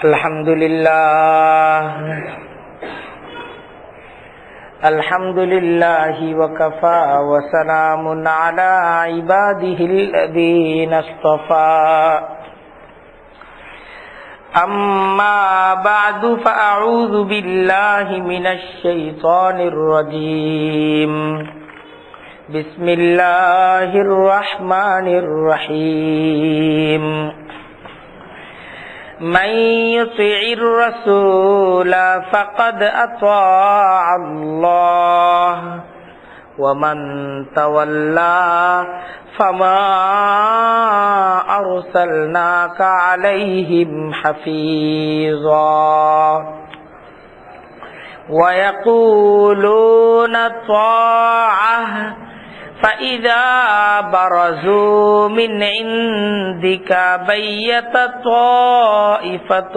Alhamdulillahi wa kafa wa salamun ala ibadihil ladhina istafa. Amma ba'du fa a'udzu billahi minasy syaithanir rajim. Bismillahirrahmanirrahim. Man yuti'ir rasula faqad ata'a Allah wa man tawalla fama arsalnaka 'alaihim hafiza. Wa yaquluna ta'ah فَإِذَا بَرَزُوا مِنْ عِنْدِكَ بَيَّتَ طَائِفَةٌ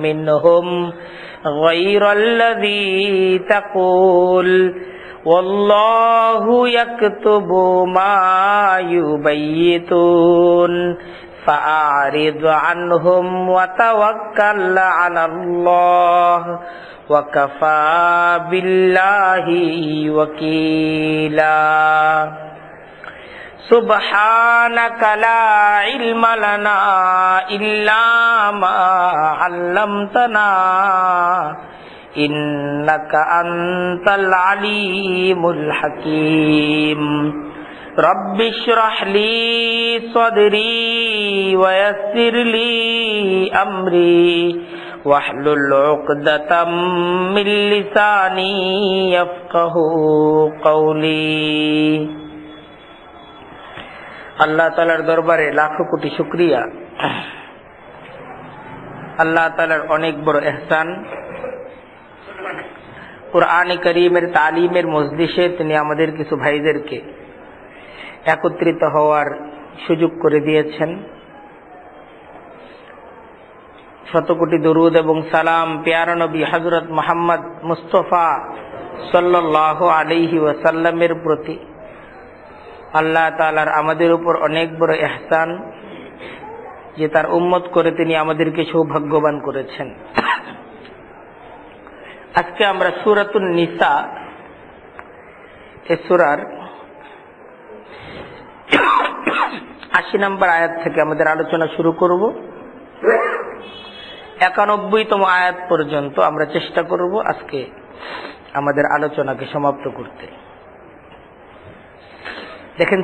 مِّنْهُمْ غَيْرَ الَّذِي تَقُولُ وَاللَّهُ يَكْتُبُ مَا يُبَيِّتُونَ فَأَعْرِضْ عَنْهُمْ وَتَوَكَّلْ عَلَى اللَّهِ وَكَفَى بِاللَّهِ وَكِيلًا. سُبْحَانَكَ لَا عِلْمَ لَنَا إِلَّا مَا عَلَّمْتَنَا إِنَّكَ أَنْتَ الْعَلِيمُ الْحَكِيمُ. رَبِّ اشْرَحْ لِي صَدْرِي وَيَسِّرْ لِي أَمْرِي واحلل عقدة من لساني يفقهوا قولي. আল্লাহ তাআলার দরবারে লাখো কোটি শুকরিয়া। আল্লাহ তাআলার অনেক বড় ইহসান, কুরআনে কারীমের তালিমের মজলিসে তিনি আমাদের কিছু ভাইদেরকে একত্রিত হওয়ার সুযোগ করে দিয়েছেন। শত কোটি দরুদ এবং সালাম প্যারা নবী হযরত মুহাম্মদ মুস্তাফা সাল্লাল্লাহু আলাইহি ওয়াসাল্লামের প্রতি। আল্লাহ তাআলার আমাদের উপর অনেক বড় ইহসান যে তার উম্মত করে তিনি আমাদেরকে সৌভাগ্যবান করেছেন। আজকে আমরা সূরাতুন নিসা এই সূরার ৮০ নম্বর আয়াত থেকে আমাদের আলোচনা শুরু করব। ৯১তম আয়াত পর্যন্ত আমরা চেষ্টা করব আজকে আমাদের আলোচনাকে সমাপ্ত করতে। দেখেন,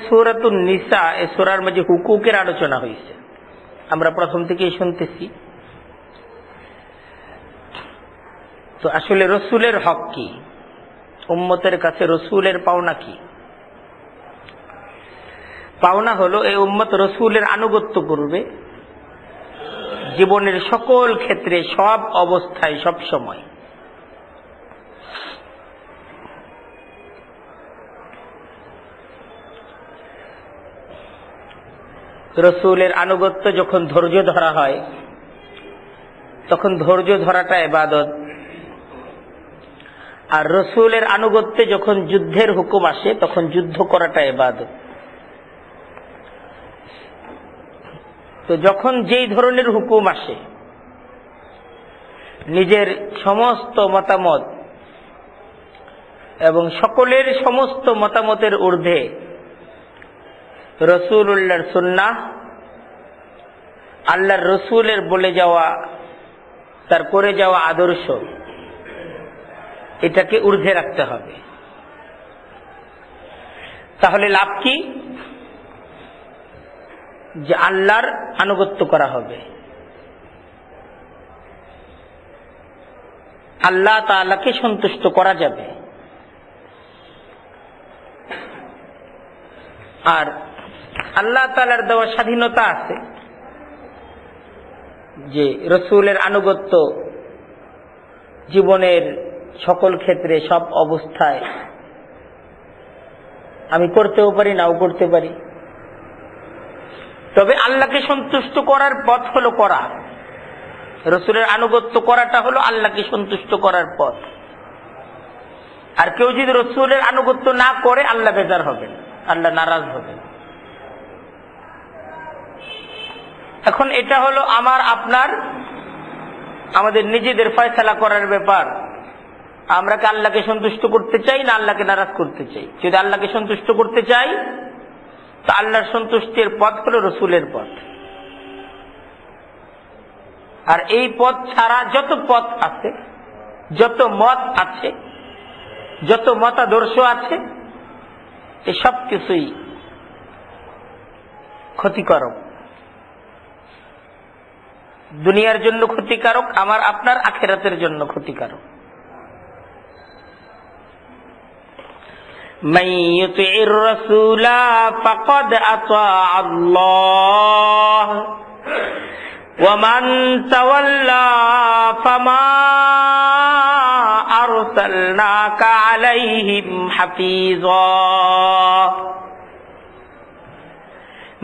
সূরাতুন নিসা এই সূরার মধ্যে হুকুকের আলোচনা হয়েছে, আমরা প্রথম থেকেই শুনতেছি। তো আসলে রসুলের হক কি, উম্মতের কাছে রসুলের পাওনা কি? পাওনা হলো এই উম্মত রসুলের আনুগত্য করবে জীবনের সকল ক্ষেত্রে, সব অবস্থায়, সব সময়। রসুলের আনুগত্য যখন ধৈর্য ধরা হয় তখন ধৈর্য ধরাটা ইবাদত, আর রসুলের আনুগত্যে যখন যুদ্ধের হুকুম আসে তখন যুদ্ধ করাটা ইবাদত। তো যখন যেই ধরনের হুকুম আসে, নিজের সমস্ত মতামত এবং সকলের সমস্ত মতামতের ঊর্ধ্বে রাসূলুল্লাহর সুন্নাহ, আল্লাহর রসুলের বলে যাওয়া, তার করে যাওয়া আদর্শ, এটাকে ঊর্ধ্বে রাখতে হবে। তাহলে লাভ কি? যে আল্লাহর আনুগত্য করা হবে, আল্লাহ তাআলাকে সন্তুষ্ট করা যাবে। আর আল্লাহ তাআলার দেওয়া স্বাধীনতা আছে যে রসুলের আনুগত্য জীবনের সকল ক্ষেত্রে, সব অবস্থায় আমি করতেও পারি, নাও করতে পারি। তবে আল্লাহকে সন্তুষ্ট করার পথ হলো করা, রসুলের আনুগত্য করাটা হলো আল্লাহকে সন্তুষ্ট করার পথ। আর কেউ যদি রসুলের আনুগত্য না করে আল্লাহ বেজার হবেন, আল্লাহ নারাজ হবেন। এখন এটা হলো আমার আপনার আমাদের নিজেদের ফয়সালা করার ব্যাপার। আমরা কি আল্লাহকে সন্তুষ্ট করতে চাই না আল্লাহকে নারাজ করতে চাই? যদি আল্লাহকে সন্তুষ্ট করতে চাই তো আল্লাহর সন্তুষ্টির পথ হলো রসুলের পথ। আর এই পথ ছাড়া যত পথ আছে, যত মত আছে, যত মতাদর্শ আছে, এই সব কিছুই ক্ষতিকারক, দুনিয়ার জন্য ক্ষতিকারক, আমার আপনার আখিরাতের জন্য ক্ষতিকারক। মান ইউতিইর রাসূলা ফাকাদ আতা আল্লাহ ওয়া মান তাওয়াল্লা ফামা আরসালনাকা আলাইহিম হাফিজা।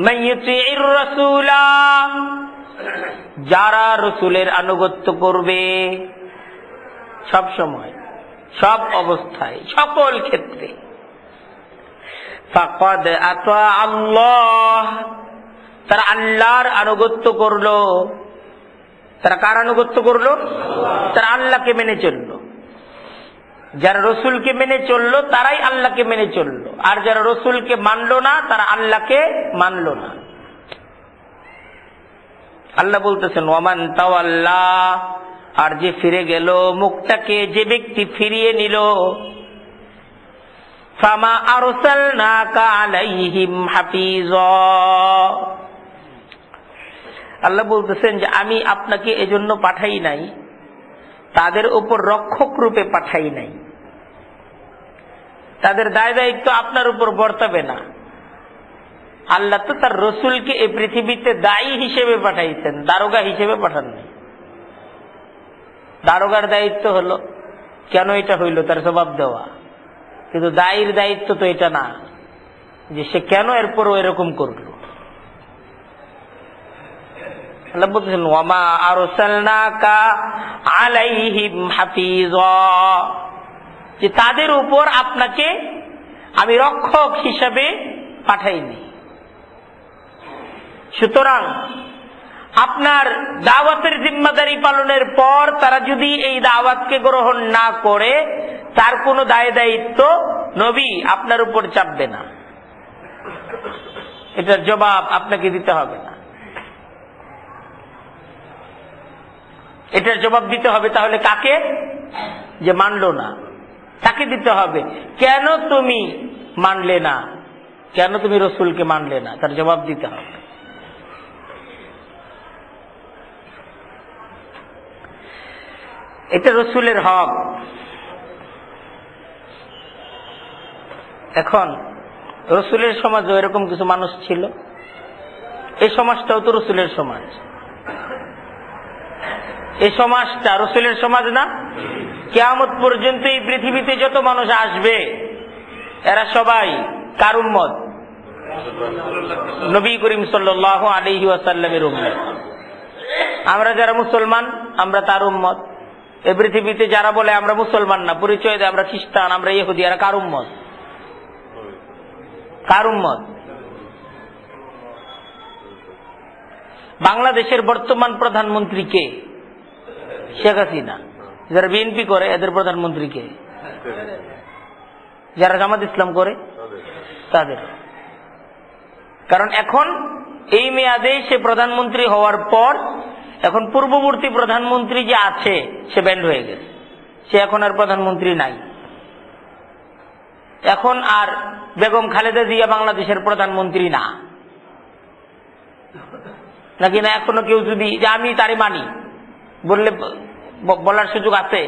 মান ইউতিইর রাসূলা, যারা রসুলের আনুগত্য করবে সব সময়, সব অবস্থায়, সকল ক্ষেত্রে, ফাকাদ আতা আল্লাহ, তারা আল্লাহর আনুগত্য করলো। তারা কার আনুগত্য করলো? তারা আল্লাহকে মেনে চললো। যারা রসুলকে মেনে চললো তারাই আল্লাহকে মেনে চললো, আর যারা রসুলকে মানলো না তারা আল্লাহকে মানলো না। আল্লাহ বলতেছেন ওয়ামান তাওয়াল্লা, আর যে ফিরে গেল, মুখটাকে যে ব্যক্তি ফিরিয়ে নিল, ফামা আরসালনাকা আলাইহিম হাফিজা, আল্লাহ বলতেছেন যে আমি আপনাকে এজন্য পাঠাই নাই, তাদের উপর রক্ষক রূপে পাঠাই নাই। তাদের দায় দায়িত্ব আপনার উপর বর্তাবে না। আল্লাহ তো তার রসুলকে এই পৃথিবীতে দায়ী হিসেবে পাঠাইছেন, দারোগা হিসেবে পাঠান নাই। দারোগার দায়িত্ব হলো কেন এটা হইল তার জবাব দেওয়া, কিন্তু দায়ীর দায়িত্ব তো এটা না যে সে কেন এরপরও এরকম করলো। আল্লাহ বলতেছেন ওয়ামা আরসালনাকা আলাইহিম হাফিজা, যে তাদের উপর আপনাকে আমি রক্ষক হিসাবে পাঠাইনি। সুতরাং আপনার দাওয়াতের জিম্মাদারি পালনের পর তারা যদি এই দাওয়াতকে গ্রহণ না করে, তার কোনো দায় দায়িত্ব নবী আপনার উপর চাপবে না, এটার জবাব আপনাকে দিতে হবে না। এটার জবাব দিতে হবে তাহলে কাকে? যে মানলো না, তাকে দিতে হবে। কেন তুমি মানলে না, কেন তুমি রসুলকে মানলে না, তার জবাব দিতে হবে। এটা রসুলের হক। এখন রসুলের সমাজে এরকম কিছু মানুষ ছিল, এই সমাজটাও তো রসুলের সমাজ। এই সমাজটা রসুলের সমাজ না? কিয়ামত পর্যন্ত এই পৃথিবীতে যত মানুষ আসবে এরা সবাই কার উম্মত? নবী করিম সাল্লাল্লাহু আলাইহি ওয়াসাল্লামের উম্মত। আমরা যারা মুসলমান আমরা তার উম্মত। এই পৃথিবীতে যারা বলে আমরা মুসলমান না, পরিচয় দেয় আমরা খ্রিস্টান, আমরা ইহুদি, এরা কার উম্মত? কার উম্মত? বাংলাদেশের বর্তমান প্রধানমন্ত্রী কে? শেখ হাসিনা। যারা বিএনপি করে এদের প্রধানমন্ত্রী কে? যারা জামাত ইসলাম করে তাদের। কারণ এখন এই মেয়াদে সে প্রধানমন্ত্রী হওয়ার পর এখন পূর্ববর্তী প্রধানমন্ত্রী যে আছে সে ব্যান্ড হয়ে গেছে, সে এখন আর প্রধানমন্ত্রী নাই। এখন আর বেগম খালেদা জিয়া বাংলাদেশের প্রধানমন্ত্রী না, নাকি না? এখনো কেউ যদি যে আমি তারই মানি বললে বলার সুযোগ আছে?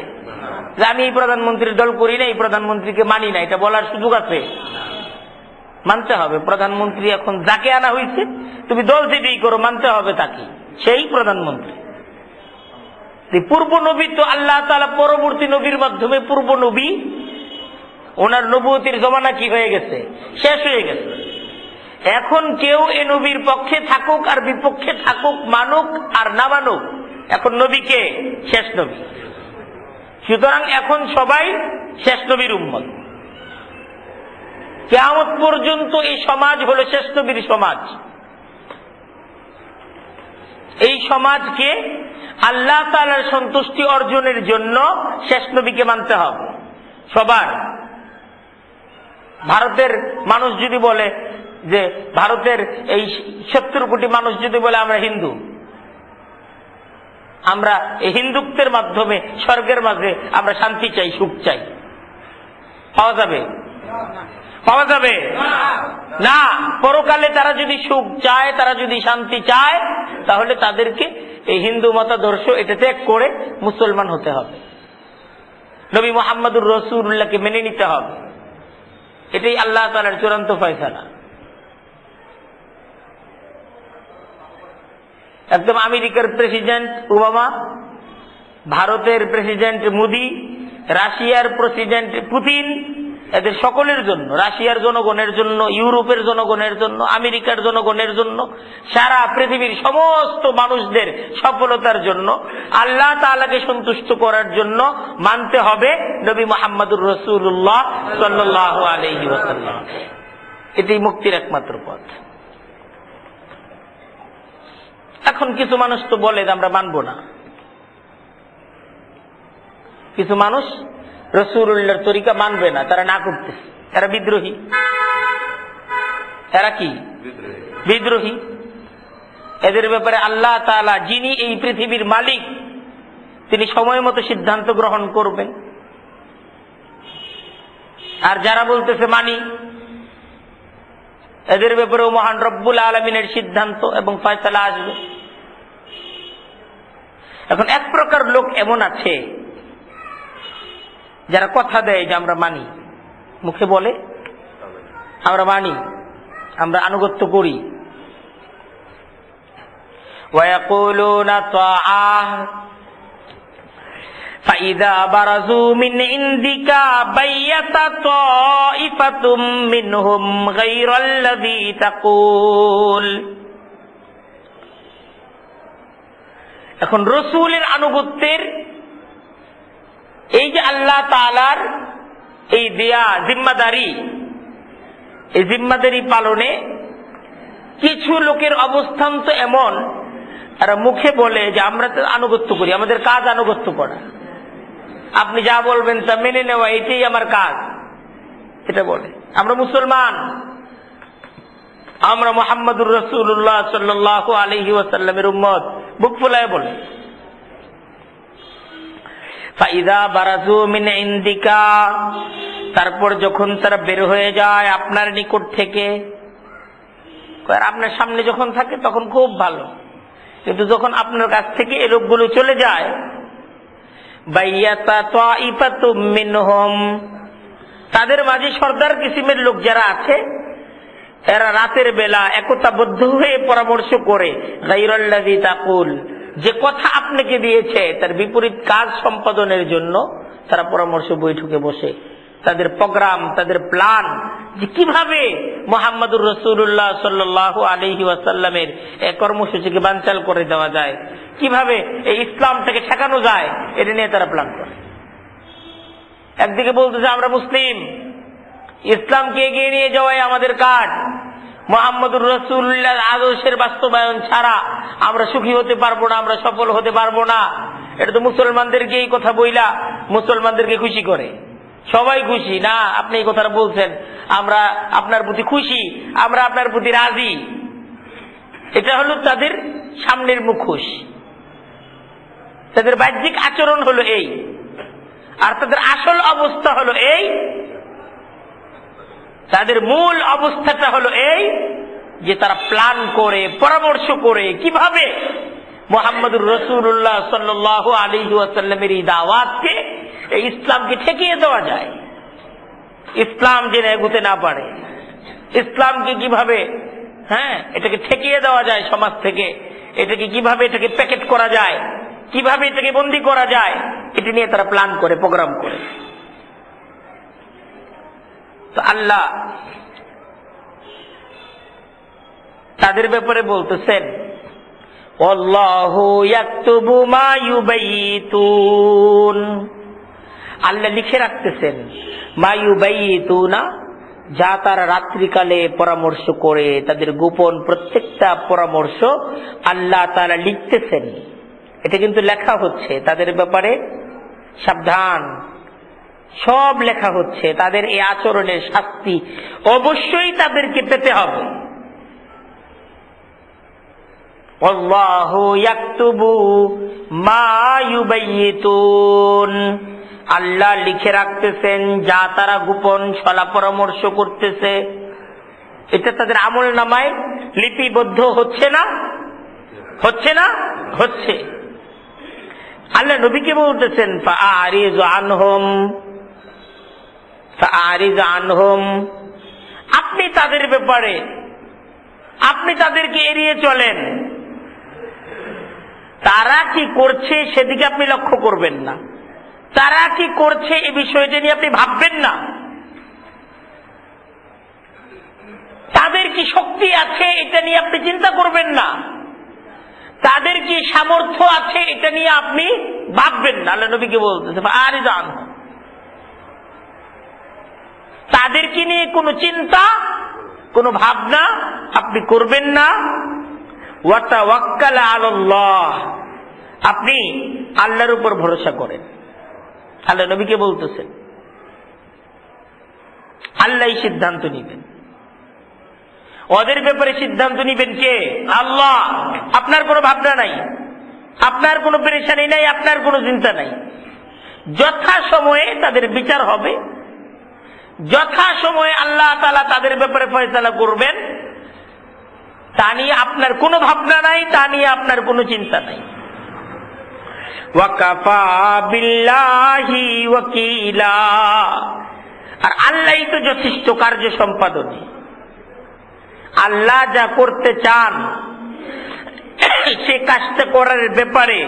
যে আমি এই প্রধানমন্ত্রীর দল করি না, এই প্রধানমন্ত্রীকে মানি না, এটা বলার সুযোগ আছে? মানতে হবে। প্রধানমন্ত্রী এখন যাকে আনা হয়েছে তুমি দল থেকেই করো, মানতে হবে তাকে, সেই প্রধানমন্ত্রী। পূর্ব নবী তো আল্লাহ তাআলা পরবর্তী নবীর মাধ্যমে, পূর্ব নবী ওনার নবুয়তির জমানা কি হয়ে গেছে? শেষ হয়ে গেছে। এখন কেউ এ নবীর পক্ষে থাকুক আর বিপক্ষে থাকুক, মানুক আর না মানুক, এখন নবীকে শেষ নবী। সুতরাং এখন সবাই শেষ নবীর উম্মত। কিয়ামত পর্যন্ত এই সমাজ হলো শেষ নবীর সমাজ। এই সমাজকে আল্লাহ তাআলার সন্তুষ্টি অর্জনের জন্য শেষ নবীকে মানতে হবে সবার। ভারতের মানুষ যদি বলে যে, ভারতের এই 70 কোটি মানুষ যদি বলে আমরা হিন্দু, আমরা এই হিন্দুত্বের মাধ্যমে স্বর্গের মাঝে আমরা শান্তি চাই, সুখ চাই, পাওয়া যাবে? পাওয়া যাবে না। পরকালে তারা যদি সুখ চায়, তারা যদি শান্তি চায়, তাহলে তাদেরকে এই হিন্দু মতাদর্শ এটা ত্যাগ করে মুসলমান হতে হবে, নবী মুহাম্মদুর রাসূলুল্লাহকে মেনে নিতে হবে। এটাই আল্লাহ তাআলার চূড়ান্ত ফয়সালা। একদম আমেরিকার প্রেসিডেন্ট ওবামা, ভারতের প্রেসিডেন্ট মোদি, রাশিয়ার প্রেসিডেন্ট পুতিন, এদের সকলের জন্য, রাশিয়ার জনগণের জন্য, ইউরোপের জনগণের জন্য, আমেরিকার জনগণের জন্য, সারা পৃথিবীর সমস্ত মানুষদের সফলতার জন্য, আল্লাহ তাআলাকে সন্তুষ্ট করার জন্য মানতে হবে নবী মুহাম্মদুর রাসূলুল্লাহ সাল্লাল্লাহু আলাইহি ওয়াসাল্লাম। এটাই মুক্তির একমাত্র পথ। এখন কিছু মানুষ তো বলে আমরা মানব না, কিছু মানুষ রাসূলুল্লাহর তরিকা মানবে না, তারা না করতেছে, এরা বিদ্রোহী। এরা কি? বিদ্রোহী। এদের ব্যাপারে আল্লাহ তাআলা, যিনি এই পৃথিবীর মালিক, তিনি সময় মতো সিদ্ধান্ত গ্রহণ করবেন। আর যারা বলতেছে মানি, এদের ব্যাপারেও মহান রব্বুল আলামিনের সিদ্ধান্ত এবং ফয়সালা আসবে। এখন এক প্রকার লোক এমন আছে যারা কথা দেয় যে আমরা মানি, মুখে বলে আমরা মানি, আমরা আনুগত্য করি। ওয়ায়াকুলুনা তাআহ ফাইদা বারাজু মিন ইনদিকা বাইয়াতা তাইফাতুম মিনহুম গায়রাল্লাযী তাকুল। এখন রাসূলের আনুগত্যের এই যে আল্লাহ তাআলার এই দেয়া জিম্মাদারি, এই জিম্মাদারি পালনে কিছু লোকের অবস্থান তো এমন, তারা মুখে বলে যে আমরা তো আনুগত্য করি, আমাদের কাজ আনুগত্য করা, আপনি যা বলবেন তা মেনে নেওয়া, এটাই আমার কাজ। এটা বলে আমরা মুসলমান, আমরা মুহাম্মদুর রাসূলুল্লাহ সাল্লাল্লাহু আলাইহি ওয়াসাল্লামের উম্মত, বুক ফুলায় বলে। ফাইদা বারাজু মিন ইনদিকা, তারপর যখন তারা বের হয়ে যায় আপনার নিকট থেকে, আপনার সামনে যখন থাকে তখন খুব ভালো, কিন্তু যখন আপনার কাছ থেকে এই লোকগুলো চলে যায়, বাইয়াতা তাইফাতুম মিনহুম, তাদের মাঝে সর্দার কিসিমের লোক যারা আছে, এরা রাতের বেলা একতাবদ্ধ হয়ে পরামর্শ করে, গায়রাল্লাযী তাকুল, যে কথা আপনাকে দিয়েছে তার বিপরীত কাজ সম্পাদনের জন্য তারা পরামর্শ বৈঠকে বসে, তাদের প্রোগ্রাম, তাদের প্ল্যান, যে কিভাবে মুহাম্মদুর রাসূলুল্লাহ সাল্লাল্লাহু আলাইহি ওয়াসাল্লামের এই কর্মসূচিকে বানচাল করে দেওয়া যায়, কিভাবে এই ইসলামটাকে ঠেকানো যায়, এটা নিয়ে তারা প্ল্যান করে। একদিকে বলতেছে আমরা মুসলিম, ইসলামকে এগিয়ে নিয়ে যাওয়াই আমাদের কাজ, মুহাম্মদুর রাসূলুল্লাহর আদর্শের বাস্তবায়ন ছাড়া আমরা সুখী হতে পারবো না, আমরা সফল হতে পারবো না। এটা তো মুসলমানদেরকে এই কথা বইলা মুসলমানদেরকে খুশি করে, সবাই খুশি না আপনি এই কথাটা বলছেন, আমরা আপনার প্রতি খুশি, আমরা আপনার প্রতি রাজি। এটা হলো তাদের সামনের মুখোশ, তাদের বাহ্যিক আচরণ হলো এই, আর তাদের আসল অবস্থা হলো এই, তাদের মূল অবস্থাটা হলো এই যে তারা প্ল্যান করে, পরামর্শ করে কিভাবে মুহাম্মদুর রাসূলুল্লাহ সাল্লাল্লাহু আলাইহি ওয়াসাল্লামের এই দাওয়াতকে, এই ইসলামকে ঠেকিয়ে দেওয়া যায়, ইসলাম যেন এগোতে না পারে, ইসলামকে কিভাবে এটাকে ঠেকিয়ে দেওয়া যায় সমাজ থেকে, এটাকে কিভাবে এটাকে প্যাকেট করা যায়, কিভাবে এটাকে বন্দী করা যায়, এটা নিয়ে তারা প্ল্যান করে, প্রোগ্রাম করে। তো আল্লাহ তাদের ব্যাপারে বলতেছেন, আল্লাহু ইয়াকতুবু মা ইউবাইতুন, আল্লাহ লিখে রাখতেছেন, মা ইউবাইতুনা, যা তারা রাত্রিকালে পরামর্শ করে, তাদের গোপন প্রত্যেকটা পরামর্শ আল্লাহ তাআলা লিখতেছেন। এটা কিন্তু লেখা হচ্ছে তাদের ব্যাপারে, সাবধান, সব লেখা হচ্ছে। তাদের এই আচরণের শাস্তি অবশ্যই তাদেরকে পেতে হবে। আল্লাহু ইয়াকতুবু মা ইউবাইয়িতুন, আল্লাহ লিখে রাখতেছেন যা তারা গোপন ছলা পরামর্শ করতেছে। এটা তাদের আমল নামায় লিপিবদ্ধ হচ্ছে না? হচ্ছে না? হচ্ছে। আল্লাহ নবীকে বলতেছেন ফাআরিজ আনহুম, ফাআরিজ আনহুম, আপনি তাদের ব্যাপারে, আপনি তাদেরকে এড়িয়ে চলেন। তারা কি করছে সেদিকে আপনি লক্ষ্য করবেন না, তারা কি করছে এই বিষয়টা নিয়ে আপনি ভাববেন না। তাদের কি শক্তি আছে এটা নিয়ে আপনি চিন্তা করবেন না, তাদের কি সামর্থ্য আছে এটা নিয়ে আপনি ভাববেন না। আল্লাহ নবীকে বলতেছে আর জান, তাদেরকে নিয়ে কোনো চিন্তা, কোনো ভাবনা আপনি করবেন না। ওয়া তাওয়াক্কাল আলাল্লাহ, আপনি আল্লাহর উপর ভরসা করেন। আল্লাহ নবীকে বলতেছেন আল্লাহই সিদ্ধান্ত নিবেন। ওদের ব্যাপারে সিদ্ধান্ত নিবেন কে? আল্লাহ। আপনার কোনো ভাবনা নাই, আপনার কোনো পেরেশানি নাই, আপনার কোনো চিন্তা নাই। যথা সময়ে তাদের বিচার হবে, যথা সময়ে আল্লাহ তাআলা তাদের ব্যাপারে ফয়সালা করবেন, তা নিয়ে আপনার কোনো ভাবনা নাই, তা নিয়ে আপনার কোনো চিন্তা নাই। ওয়াকাফা বিল্লাহি ওয়াকিলা, আর আল্লাহই তো যথেষ্ট কার্য সম্পাদনে। আল্লাহ যা করতে চান সে কাজটা করার ব্যাপারে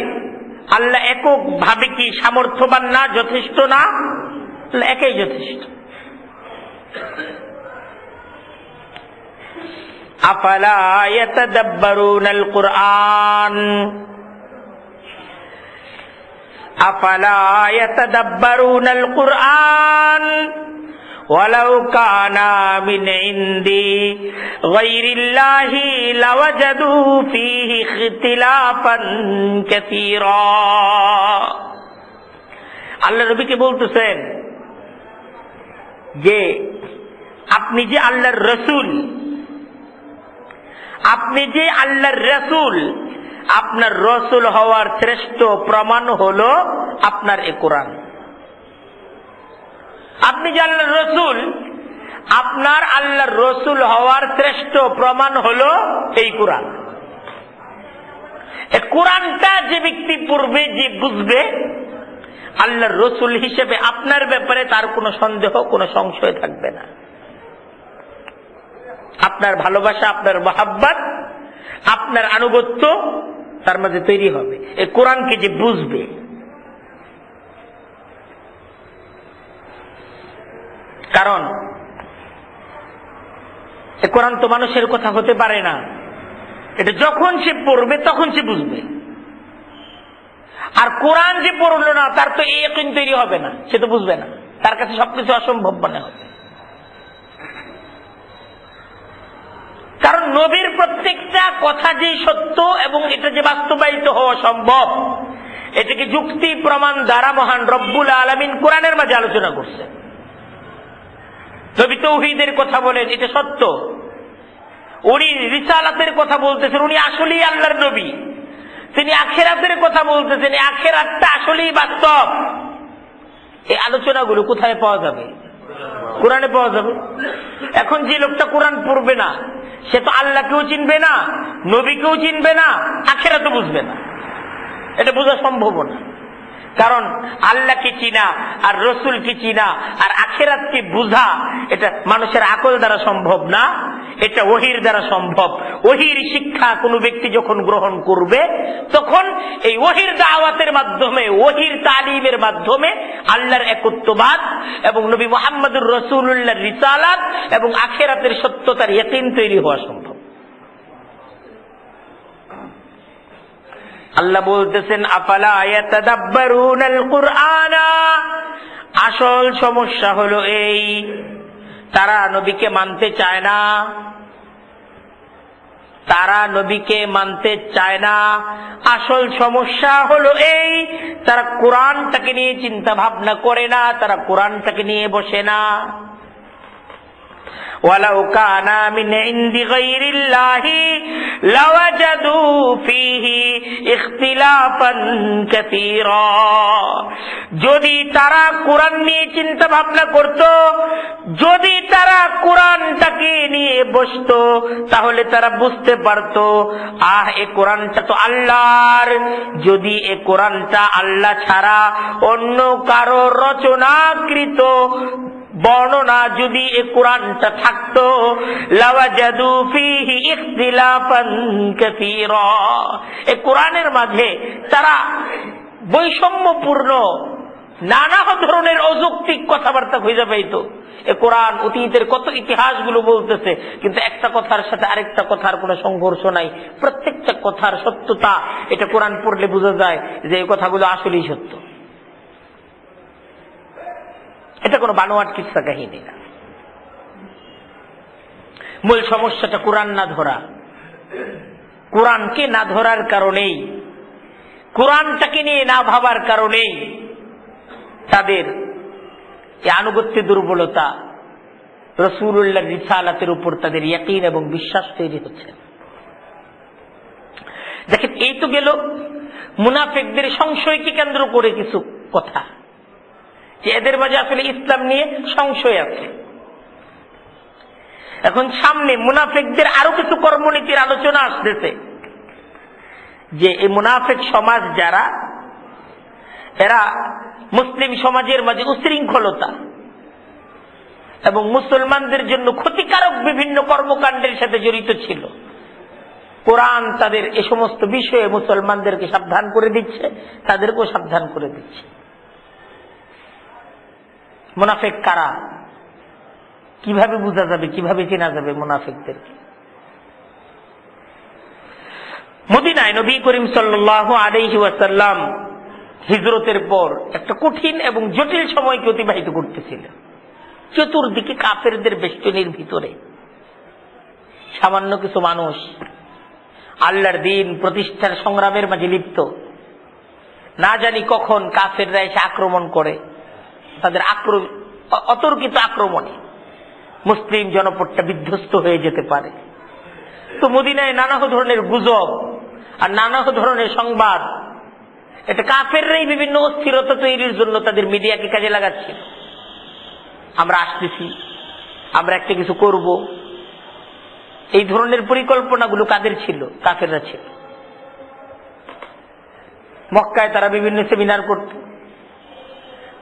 আল্লাহ একক ভাবে কি সামর্থ্যবান না, যথেষ্ট না? আল্লাহ একাই যথেষ্ট। আফালা ইয়াতাদাব্বারুনাল কুরআন, আফালা ইয়াতাদাব্বারুনাল কুরআন ওয়ালাউ কানা মিন ইনদি গায়রিল্লাহি লাওয়াজাদু ফীহি ইখতিলাফান কাসীরা। আল্লাহ নবীকে বলতেছেন যে আপনি যে আল্লাহর রাসূল, আপনি যে আল্লাহর রাসূল, আপনার রাসূল হওয়ার শ্রেষ্ঠ প্রমাণ হলো আপনার এই কোরআন। আপনি যে আল্লাহর রাসূল, আপনার আল্লাহর রাসূল হওয়ার শ্রেষ্ঠ প্রমাণ হলো এই কোরআন। এই কোরআনটা যে ব্যক্তি পড়বে, যে বুঝবে, আল্লাহর রাসূল হিসেবে আপনার ব্যাপারে তার কোনো সন্দেহ, কোনো সংশয় থাকবে না। আপনার ভালোবাসা, আপনার মহাব্বত, আপনার আনুগত্য তার মাঝে তৈরি হবে এই কোরআনকে যে বুঝবে। কারণ এই কোরআন তো মানুষের কথা হতে পারে না, এটা যখন সে পড়বে তখন সে বুঝবে। আর কোরআন যে পড়লো না তার তো এই ইয়াকিন তৈরি হবে না, সে তো বুঝবে না, তার কাছে সবকিছু অসম্ভব মনে হবে। কারণ নবীর প্রত্যেকটা কথা যে সত্য এবং এটা যে বাস্তবায়িত হওয়া সম্ভব, এটাকে যুক্তি প্রমাণ দ্বারা মহান রব্বুল আলামিন কোরআনের মাঝে আলোচনা করছে। নবী তাওহীদের কথা বলেন, এটা সত্য। উনি রিসালাতের কথা বলতেছেন, উনি আসলেই আল্লাহর নবী। তিনি আখিরাতের কথা বলতেছেন, এই আখিরাতটা আসলেই বাস্তব। এই আলোচনাগুলো কোথায় পাওয়া যাবে? কোরআনে পাওয়া যাবে। এখন যে লোকটা কোরআন পড়বে না সে তো আল্লাহকেও চিনবে না, নবীকেও চিনবে না, আখিরাতও বুঝবে না। এটা বোঝা সম্ভব না। কারণ আল্লাহকে চিনা আর রসুলকে চিনা আর আখিরাতকে বুঝা এটা মানুষের আকল দ্বারা সম্ভব না, এটা ওহীর দ্বারা সম্ভব। ওহীর শিক্ষা কোনো ব্যক্তি যখন গ্রহণ করবে তখন এই ওহীর দাওয়াতের মাধ্যমে, ওহীর তালিমের মাধ্যমে আল্লাহর একত্ববাদ এবং নবী মুহাম্মদুর রাসূলুল্লাহর রিসালাত এবং আখিরাতের সত্যতার ইয়াকিন তৈরি হওয়া সম্ভব। আল্লাহ বলতেছেন আফালা ইয়াতাদাব্বারুনাল কুরআনা, আসল সমস্যা হলো এই, তারা নবীকে মানতে চায় না। তারা নবীকে মানতে চায় না। আসল সমস্যা হলো এই, তারা কোরআনটাকে নিয়ে চিন্তা ভাবনা করে না, তারা কোরআনটাকে নিয়ে বসে না। ওয়ালাউ কানা মিন ইনদি গায়রিল্লাহি লাওয়াজাদু ফীহি ইখতিলাফান কাসীরা। যদি তারা কোরআন নিয়ে চিন্তা ভাবনা করত, যদি তারা কোরআনটাকে নিয়ে বসতো, তাহলে তারা বুঝতে পারত এ কোরআনটা তো আল্লাহর। যদি এ কোরআনটা আল্লাহ ছাড়া অন্য কারো রচনাকৃত বর্ণনা যদি এ কোরআনটা থাকতো, লাওয়াজাদু ফীহি ইখতিলাফান কাসীরা, এ কোরআনের মাঝে তারা বৈষম্যপূর্ণ নানা ধরনের অযৌক্তিক কথাবার্তা খুঁজে পাইতো। এ কোরআন অতীতের কত ইতিহাসগুলো বলতেছে, কিন্তু একটা কথার সাথে আরেকটা কথার কোনো সংঘর্ষ নাই, প্রত্যেকটা কথার সত্যতা এটা কোরআন পড়লে বোঝা যায় যে এই কথাগুলো আসলেই সত্য। এটা কোনো বানোয়াট কিসসা কাহিনী না। মূল সমস্যাটা কোরআন না ধরা। কোরআনকে না ধরার কারণেই, কোরআনটাকে নিয়ে না ভাবার কারণেই তাদের এই আনুগত্য দুর্বলতা, রাসূলুল্লাহর রিসালাতের উপর তাদের ইয়াকিন এবং বিশ্বাস তৈরি হচ্ছে। দেখেন, এই তো গেল মুনাফিকদের সংশয়কে কেন্দ্র করে কিছু কথা, যে এদের মাঝে আসলে ইসলাম নিয়ে সংশয় আছে। এখন সামনে মুনাফিকদের আরো কিছু কর্মনীতির আলোচনা আসতেছে, যে এই মুনাফিক সমাজ যারা, এরা মুসলিম সমাজের মাঝে উশৃঙ্খলতা এবং মুসলমানদের জন্য ক্ষতিকারক বিভিন্ন কর্মকাণ্ডের সাথে জড়িত ছিল। কোরআন তাদের এ সমস্ত বিষয়ে মুসলমানদেরকে সাবধান করে দিচ্ছে, তাদেরকেও সাবধান করে দিচ্ছে। মুনাফিক কারা, কিভাবে বোঝা যাবে, কিভাবে চেনা যাবে মুনাফিকদেরকে? মদিনায় নবী করিম সাল্লাল্লাহু আলাইহি ওয়াসাল্লাম হিজরতের পর একটা কঠিন এবং জটিল সময়কে অতিবাহিত করতেছিলেন। চতুর্দিকে কাফেরদের বেষ্টনীর ভিতরে সামান্য কিছু মানুষ আল্লাহর দ্বীন প্রতিষ্ঠার সংগ্রামের মাঝে লিপ্ত। না জানি কখন কাফেররা এসে আক্রমণ করে, তাদের অতর্কিত আক্রমণে মুসলিম জনপদটা বিধ্বস্ত হয়ে যেতে পারে। তো মদিনায় নানা ধরনের গুজব আর নানা ধরনের সংবাদ, এটা কাফেররাই বিভিন্ন অস্থিরতা তৈরির জন্য তাদের মিডিয়াকে কাজে লাগাচ্ছিল। আমরা আসতেছি, আমরা একটা কিছু করব, এই ধরনের পরিকল্পনাগুলো কাদের ছিল? কাফেররা ছিল। মক্কায় তারা বিভিন্ন সেমিনার করত,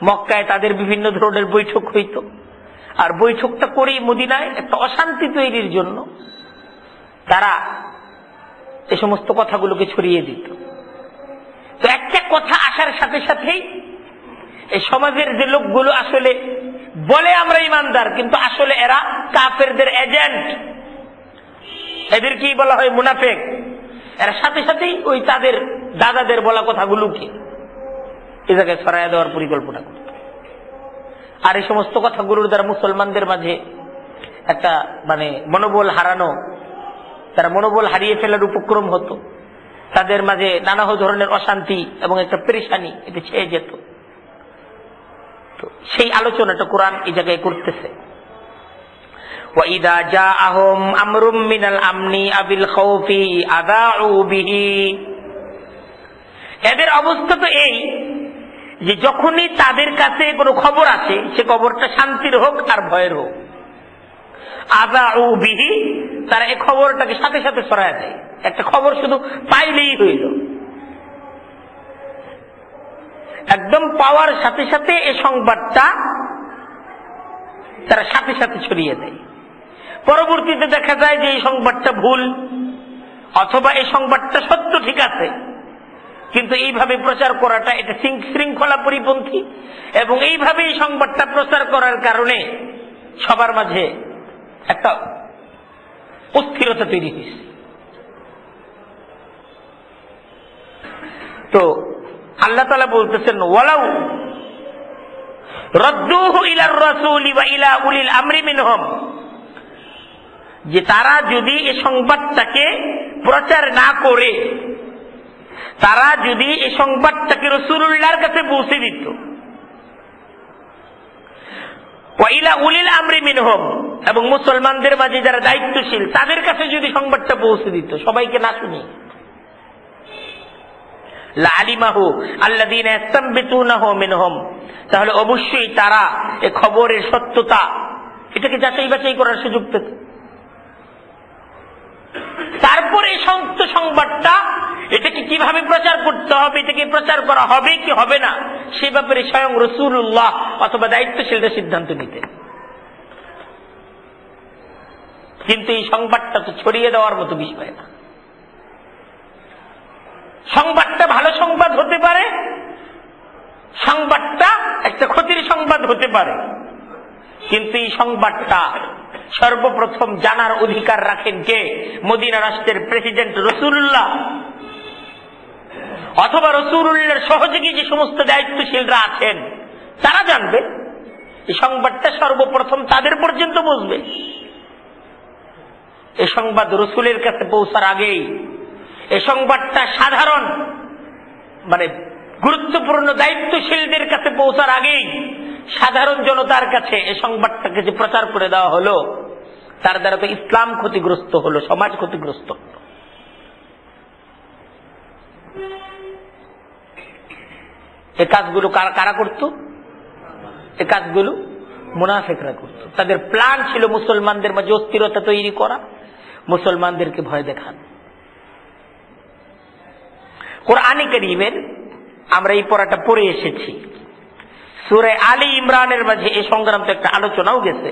মক্কায় তাদের বিভিন্ন ধরনের বৈঠক হইত, আর বৈঠকটা করেই মদিনায় একটা অশান্তি তৈরির জন্য তারা এ সমস্ত কথাগুলোকে ছড়িয়ে দিত। তো একটা কথা আসার সাথে সাথেই এই সমাজের যে লোকগুলো আসলে বলে আমরা ইমানদার, কিন্তু আসলে এরা কাফেরদের এজেন্ট, এদেরকেই বলা হয় মুনাফিক। এরা সাথে সাথেই ওই তাদের দাদাদের বলা কথাগুলোকে এই জায়গায় ছড়াইয়া দেওয়ার পরিকল্পনা করত। আর এই সমস্ত কথাগুলোর দ্বারা মুসলমানদের মাঝে একটা মনোবল হারানো, তারা মনোবল হারিয়ে ফেলার উপক্রম হতো। তাদের মাঝে নানা ধরনের অশান্তি এবং একটা পেরেশানি এটা ছেয়ে যেত। তো সেই আলোচনাটা কোরআন এই জায়গায় করতেছে। وَإِذَا جَاءَهُمْ أَمْرٌ مِّنَ الْأَمْنِ أَوِ الْخَوْفِ أَذَاعُوا بِهِ। এদের অবস্থা তো এই যে যখনই তাদের কাছে কোনো খবর আসে, সে খবরটা শান্তির হোক আর ভয়ের হোক, আযাউ বিহি, তারা এই খবরটাকে সাথে সাথে ছড়ায় দেয়। একটা খবর শুধু পাইলেই হইল, একদম পাওয়ার সাথে সাথে এই সংবাদটা তারা সাথে সাথে ছড়িয়ে দেয়। পরবর্তীতে দেখা যায় যে এই সংবাদটা ভুল, অথবা এই সংবাদটা সত্য, ঠিক আছে, কিন্তু এইভাবে প্রচার করাটা এটা শৃঙ্খলা পরিপন্থী, এবং এইভাবে এই সংবাদটা প্রচার করার কারণে সবার মাঝে একটা অস্থিরতা তৈরি হয়েছে। তো আল্লাহ তাআলা বলতেছেন, ওয়ালাউ রাদ্দুহু ইলার রাসূলি ওয়া ইলা উলিল আমরি মিনহুম, যে তারা যদি এই সংবাদটাকে প্রচার না করে, তারা যদি এই সংবাদটাকে রাসূলুল্লাহর কাছে পৌঁছে দিত, ওয়াইলা উলিল আমরি মিনহুম, এবং মুসলমানদের মাঝে যারা দায়িত্বশীল তাদের কাছে যদি সংবাদটা পৌঁছে দিত, সবাইকে না শুনি, লাআলিমাহু আল্লাযীনা ইস্তামবিতুনাহু মিনহুম, তাহলে অবশ্যই তারা এই খবরের সত্যতা এটাকে যাচাই বাছাই করার সুযোগ পেত। তারপরে এই সংবাদটা এটাকে কিভাবে প্রচার করতে হবে, এটাকে প্রচার করা হবে কি হবে না, সে ব্যাপারে স্বয়ং রাসূলুল্লাহ অথবা দায়িত্বশীলরা সিদ্ধান্ত নিতেন। কিন্তু এই সংবাদটা তো ছড়িয়ে দেওয়ার মতো বিষয় না। সংবাদটা ভালো সংবাদ হতে পারে, সংবাদটা একটা ক্ষতির সংবাদ হতে পারে, কিন্তু এই সংবাদটা সর্বপ্রথম জানার অধিকার রাখেন কে? মদিনা রাষ্ট্রের প্রেসিডেন্ট রাসূলুল্লাহ অথবা রাসূলুল্লাহর সহযোগী যে সমস্ত দায়িত্বশীলরা আছেন তারা জানবে। এই সংবাদটা সর্বপ্রথম তাদের পর্যন্ত পৌঁছবে। এই সংবাদ রাসূলের কাছে পৌঁছার আগেই, এই সংবাদটা সাধারণ গুরুত্বপূর্ণ দায়িত্বশীলদের কাছে পৌঁছার আগেই সাধারণ জনতার কাছে এই সংবাদটাকে যে প্রচার করে দেওয়া হলো, তার দ্বারা তো ইসলাম ক্ষতিগ্রস্ত হলো, সমাজ ক্ষতিগ্রস্ত হলো। এই কাজগুলো কারা করত? এই কাজগুলো মুনাফিকরা করত। তাদের প্ল্যান ছিল মুসলমানদের মাঝে অস্থিরতা তৈরি করা, মুসলমানদেরকে ভয় দেখানো। কোরআনে কারীমের আমরা এই পড়াটা পড়ে এসেছি, সূরা আলী ইমরানের মাঝে এই সংগ্রাম তো একটা আলোচনাও গেছে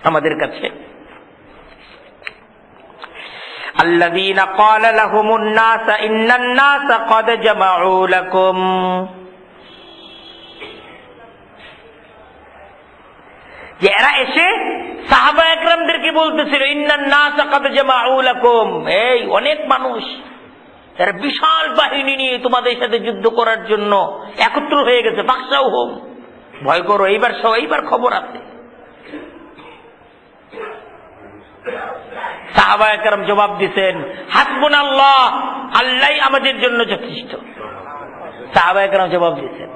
আমাদের কাছে। আল্লাযীনা ক্বালা লাহুমুন নাস ইন্নান নাস ক্বাদ জামাউ লাকুম, যে এরা এসে সাহাবা একরামদেরকে বলতেছিল ইন্নান নাস ক্বাদ জামাউ লাকুম, এই অনেক মানুষ এরা বিশাল বাহিনী নিয়ে তোমাদের সাথে যুদ্ধ করার জন্য একত্র হয়ে গেছে, ফাখশাউ হুম, ভয় করো, এইবার খবর আছে। সাহাবায়ে কেরাম জবাব দিতেন হাসবুনাল্লাহ, আল্লাহই আমাদের জন্য যথেষ্ট। সাহাবায়ে কেরাম জবাব দিতেন।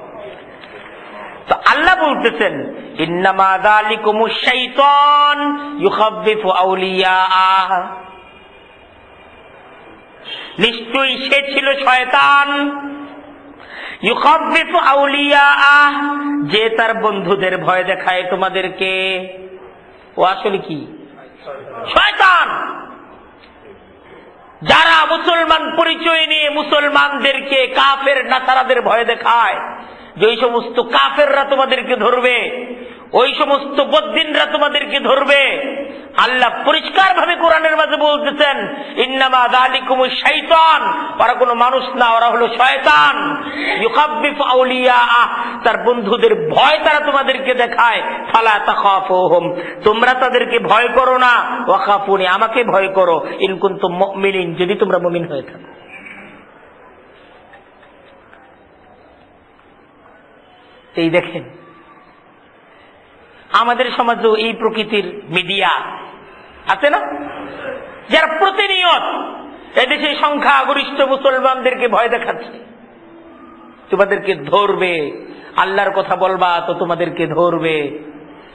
তো আল্লাহ বলতেছেন ইন্নামা যালিকুমুশ শাইতান ইউখাব্বিফু আউলিয়াআহ, নিশ্চয়ই সে ছিল শয়তান, ইউখাব্বিফু আউলিয়াআহ, যে তার বন্ধুদের ভয় দেখায় তোমাদেরকে। ও আসলে কি? শয়তান। যারা মুসলমান পরিচয় নিয়ে মুসলমানদেরকে কাফের নাসারাদের ভয় দেখায়, যে ওই সমস্ত কাফেররা তোমাদেরকে ধরবে, ওই সমস্ত বদ্দিনরা তোমাদেরকে ধরবে, আল্লাহ পরিষ্কার ভাবে কোরআনের মাঝে বলতেছেন ইন্নামা যালিকুমুশ শাইতান, ওরা কোনো মানুষ না, ওরা হলো শয়তান। ইউখাব্বিফু আউলিয়াআহ, তার বন্ধুদের ভয় তারা তোমাদেরকে দেখায়। ফালা তাখাফুহুম, তোমরা তাদেরকে ভয় করো না। ওয়া খাফুনি, আমাকে ভয় করো। ইন কুনতুম মুমিনিন, যদি তোমরা মুমিন হয়ে থাকো। এই দেখেন আমাদের সমাজেও এই প্রকৃতির মিডিয়া আছে না, যারা প্রতিনিয়ত এদেশে সংখ্যাগরিষ্ঠ মুসলমানদেরকে ভয় দেখাচ্ছে, তোমাদেরকে ধরবে, আল্লাহর কথা বলবা তো তোমাদেরকে ধরবে,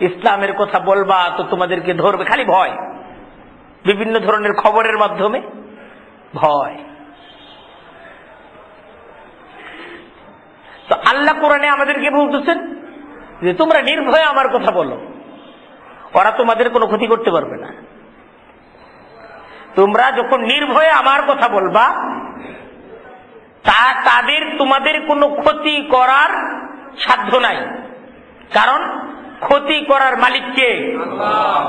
ইসলামের কথা বলবা তো তোমাদেরকে ধরবে, খালি ভয়। বিভিন্ন ধরনের খবরের মাধ্যমে ভয়। তো আল্লাহ কোরআনে আমাদেরকে বলতেছেন যে তোমরা নির্ভয়ে আমার কথা বলো, ওরা তোমাদের কোনো ক্ষতি করতে পারবে না। তোমরা যখন নির্ভয়ে আমার কথা বলবা, তাদের তোমাদের কোনো ক্ষতি করার সাধ্য নাই, কারণ ক্ষতি করার মালিক কে? আল্লাহ।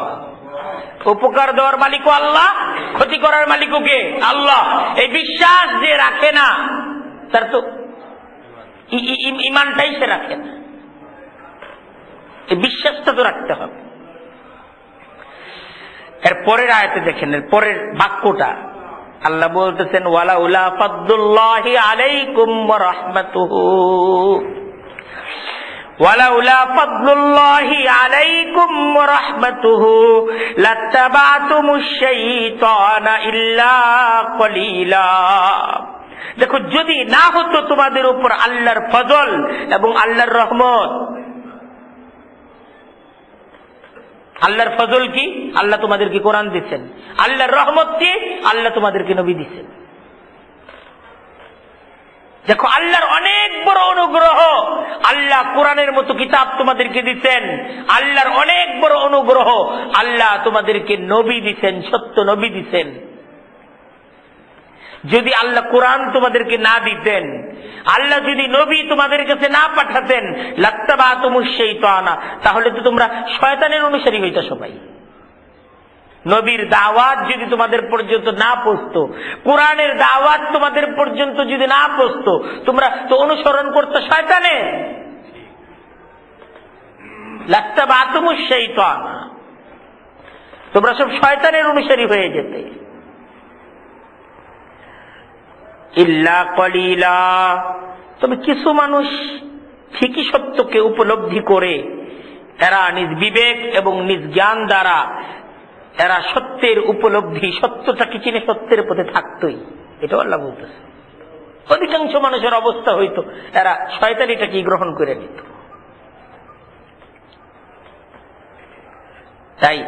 উপকার দেওয়ার মালিকও আল্লাহ, ক্ষতি করার মালিকও কে? আল্লাহ। এই বিশ্বাস যে রাখে না, তার তো ইমানটাই সে রাখে না। এই বিশ্বাসটা তো রাখতে হবে। এর পরের আয়াতে দেখেন, এর পরের বাক্যটা আল্লাহ বলতেছেন ওয়ালাউলা ফাদলুল্লাহি আলাইকুম ওয়া রাহমাতুহু ওয়ালাউলা ফাদলুল্লাহি আলাইকুম ওয়া রাহমাতুহু লাত্তাবাতুমুশ শাইতানা ইল্লা কলিলা। দেখো, যদি না হতো তোমাদের উপর আল্লাহর ফজল এবং আল্লাহর রহমত। আল্লাহর ফজল কি? আল্লাহ তোমাদেরকে কোরআন দিচ্ছেন। আল্লাহর রহমত কি? আল্লাহ তোমাদেরকে নবী দিচ্ছেন। দেখো, আল্লাহর অনেক বড় অনুগ্রহ, আল্লাহ কোরআনের মতো কিতাব তোমাদেরকে দিচ্ছেন। আল্লাহর অনেক বড় অনুগ্রহ, আল্লাহ তোমাদেরকে নবী দিচ্ছেন, সত্য নবী দিচ্ছেন। যদি আল্লাহ কোরআন তোমাদেরকে না দিতেন, আল্লাহ যদি নবী তোমাদের কাছে না পাঠাতেন, লাত্তাবাতুমুশ শাইতানা, তাহলে তো তোমরা শয়তানের অনুসারী হইতা সবাই। নবীর দাওয়াত যদি তোমাদের পর্যন্ত না পৌঁছতো, কোরআনের দাওয়াত তোমাদের পর্যন্ত যদি না পৌঁছতো, তোমরা তো অনুসরণ করতে শয়তানের। লাত্তাবাতুমুশ শাইতানা, তোমরা সব শয়তানের অনুসারী হয়ে যেতে। ইল্লা কলিলা, তবে কিছু মানুষ ঠিকই সত্যকে উপলব্ধি করে, এরা নিজ বিবেক এবং নিজ জ্ঞান দ্বারা এরা সত্যের উপলব্ধি, সত্যটাকে চিনে সত্যের পথে থাকতোই। এটা আল্লাহ বলতেছে। অধিকাংশ মানুষের অবস্থা হইতো এরা শয়তানিটাকে গ্রহণ করে নিত। তাই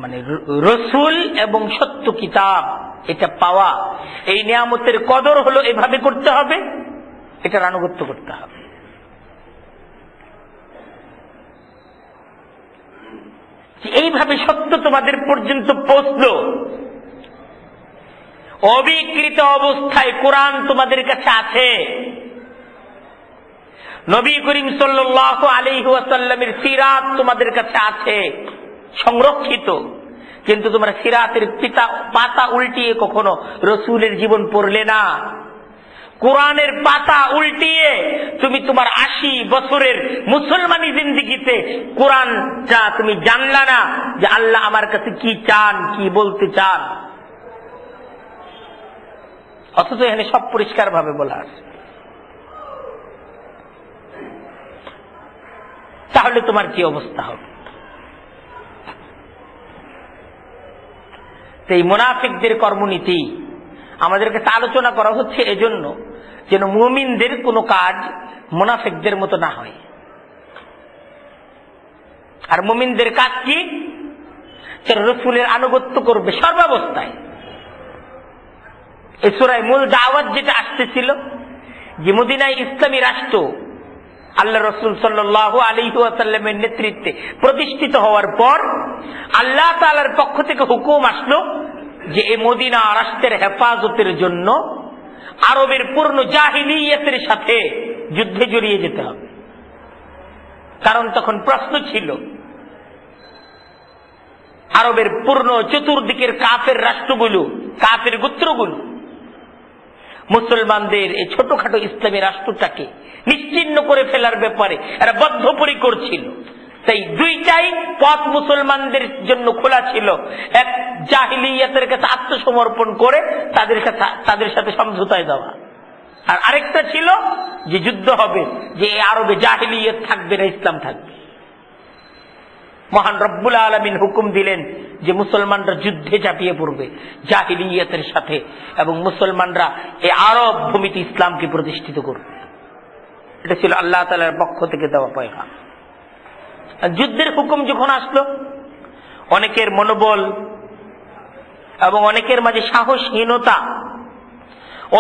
মানে রসুল এবং সত্য কিতাব এটা পাওয়া, এই নিয়ামতের কদর হলো এভাবে করতে হবে, এটার আনুগত্য করতে হবে। এইভাবে সত্য তোমাদের পর্যন্ত পৌঁছলো, অবিকৃত অবস্থায় কোরআন তোমাদের কাছে আছে, নবী করিম সাল্লাল্লাহু আলাইহি ওয়াসাল্লামের সিরাত তোমাদের কাছে আছে সংরক্ষিত, কিন্তু তোমরা সিরাতের পাতা উল্টিয়ে কখনো রসুলের জীবন পড়লে না। কোরআনের পাতা উল্টিয়ে তুমি তোমার 80 বছরের মুসলমানি জিন্দিগিতে কোরআনটা তুমি জানলা না যে আল্লাহ আমার কাছে কি চান, কি বলতে চান। অথচ এখানে সব পরিষ্কার ভাবে বলা আছে। তাহলে তোমার কি অবস্থা হবে? এই মুনাফিকদের কর্মনীতি আমাদের কাছে আলোচনা করা হচ্ছে এজন্য যেন মুমিনদের কোনো কাজ মুনাফিকদের মতো না হয়। আর মুমিনদের কাজ কি? রাসূলের আনুগত্য করবে সর্বাবস্থায়। এই সূরায় মূল দাওয়াত যেটা আসতেছিল যে মদিনায় ইসলামী রাষ্ট্র আল্লাহ রসুল সাল্লাল্লাহু আলাইহি ওয়াসাল্লামের নেতৃত্বে প্রতিষ্ঠিত হওয়ার পর আল্লাহ তাআলার পক্ষ থেকে হুকুম আসলো যে এই মদিনা রাষ্ট্রের হেফাজতের জন্য আরবের পূর্ণ জাহিলিয়াতের সাথে যুদ্ধে জড়িয়ে যেতে হবে। কারণ তখন প্রশ্ন ছিল আরবের পূর্ণ চতুর্দিকের কাফের রাষ্ট্রগুলো, কাফের গোত্রগুলো মুসলমানদের এই ছোটখাটো ইসলামী রাষ্ট্রটাকে নিশ্চিহ্ন করে ফেলার ব্যাপারে এরা বদ্ধপরিকর ছিল। তাই দুইটাই পথ মুসলমানদের জন্য খোলা ছিল, এক জাহিলিয়াতের কাছে আত্মসমর্পণ করে তাদের সাথে সমঝোতায় যাওয়া, আর আরেকটা ছিল যে যুদ্ধ হবে, যে এই আরবে জাহিলিয়াত থাকবে না, ইসলাম থাকবে। মহান রব্বুল আলামিন হুকুম দিলেন যে মুসলমানরা যুদ্ধে ঝাঁপিয়ে পড়বে জাহিলিয়াতের সাথে এবং মুসলমানরা এই আরব ভূমিতে ইসলামকে প্রতিষ্ঠিত করবে। এটা ছিল আল্লাহ তাআলার পক্ষ থেকে দেওয়া পয়গাম। যুদ্ধের হুকুম যখন আসলো, অনেকের মনোবল এবং অনেকের মাঝে সাহসহীনতা,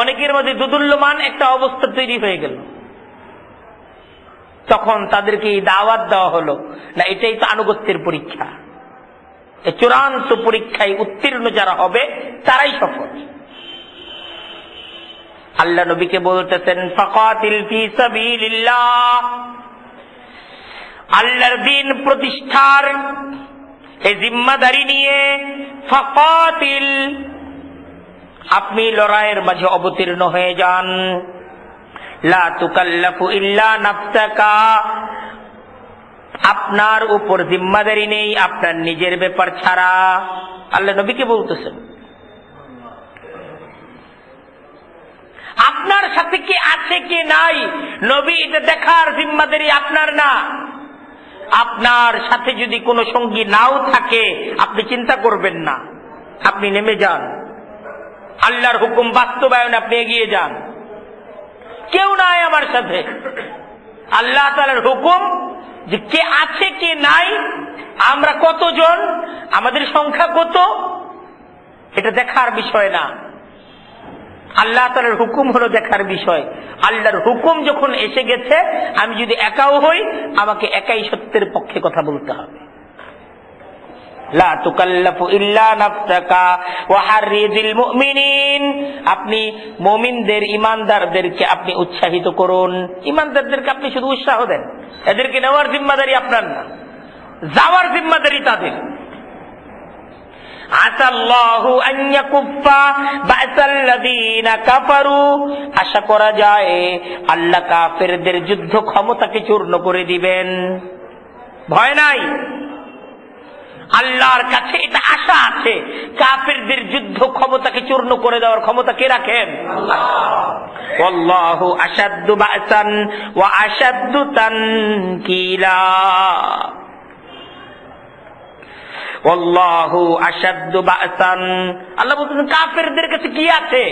অনেকের মাঝে দুদুল্যমান একটা অবস্থা তৈরি হয়ে গেল। তখন তাদেরকে এই দাওয়াত দেওয়া হলো, না এটাই তো আনুগত্যের পরীক্ষা, এই চূড়ান্ত পরীক্ষায় উত্তীর্ণ যারা হবে তারাই সফল। আল্লাহ নবীকে বলতেছেন ফাকাতিল ফি সাবিলিল্লাহ, আল্লাহর দ্বীন প্রতিষ্ঠার এই জিম্মাদারি নিয়ে ফাকাতিল, আপনি লড়াইয়ের মাঝে অবতীর্ণ হয়ে যান। লা তুকাল্লাফু ইল্লা নাফসাকা, আপনার উপর জিম্মাদারি নেই আপনার নিজের ব্যাপার ছাড়া। আল্লাহ নবীকে বলতেছেন। সাথে কি আছে কি নাই নবী এটা দেখার জিম্মাদারি আপনার না। আপনার সাথে যদি কোনো সঙ্গী নাও থাকে আপনি চিন্তা করবেন না, আপনি নেমে যান, আল্লাহর হুকুম বাস্তবায়নে আপনি এগিয়ে যান। কেউ নাই আমার সাথে, আল্লাহ তাআলার হুকুম যে কে আছে কে নাই, আমরা কতজন, আমাদের সংখ্যা কত, এটা দেখার বিষয় না। আল্লাহ তাআলার হুকুম হলো দেখার বিষয়। আল্লাহর হুকুম যখন এসে গেছে, আমি যদি একাও হই আমাকে একাই সত্যের পক্ষে কথা বলতে হবে। লা তুকাল্লাফু ইল্লা নাফসাকা ওয়া হাররিজিল মুমিনিন, আপনি মুমিনদের ঈমানদারদেরকে আপনি উৎসাহিত করুন, ঈমানদারদেরকে আপনি শুধু উৎসাহ দেন, এদেরকে নেওয়ার জিম্মাদারি আপনার না, যাওয়ার জিম্মাদারি তাদের। আসাল্লাহু আন ইয়াকুফা বা'সাল্লাযীনা কাফারু, আশা করা যায় আল্লাহ কাফেরদের যুদ্ধ ক্ষমতাকে চূর্ণ করে দিবেন। ভয় নাই, আল্লাহর কাছে এটা আশা আছে, কাফেরদের যুদ্ধ ক্ষমতাকে চূর্ণ করে দেওয়ার ক্ষমতা কে রাখেন? আল্লাহু আশাদ্দু বা'সান ওয়া আশাদ্দু তানকিলা, আল্লাহু আশাদ্দু বা'সান, আল্লাহ বলতেছেন কাফেরদের কাছে কি আছে?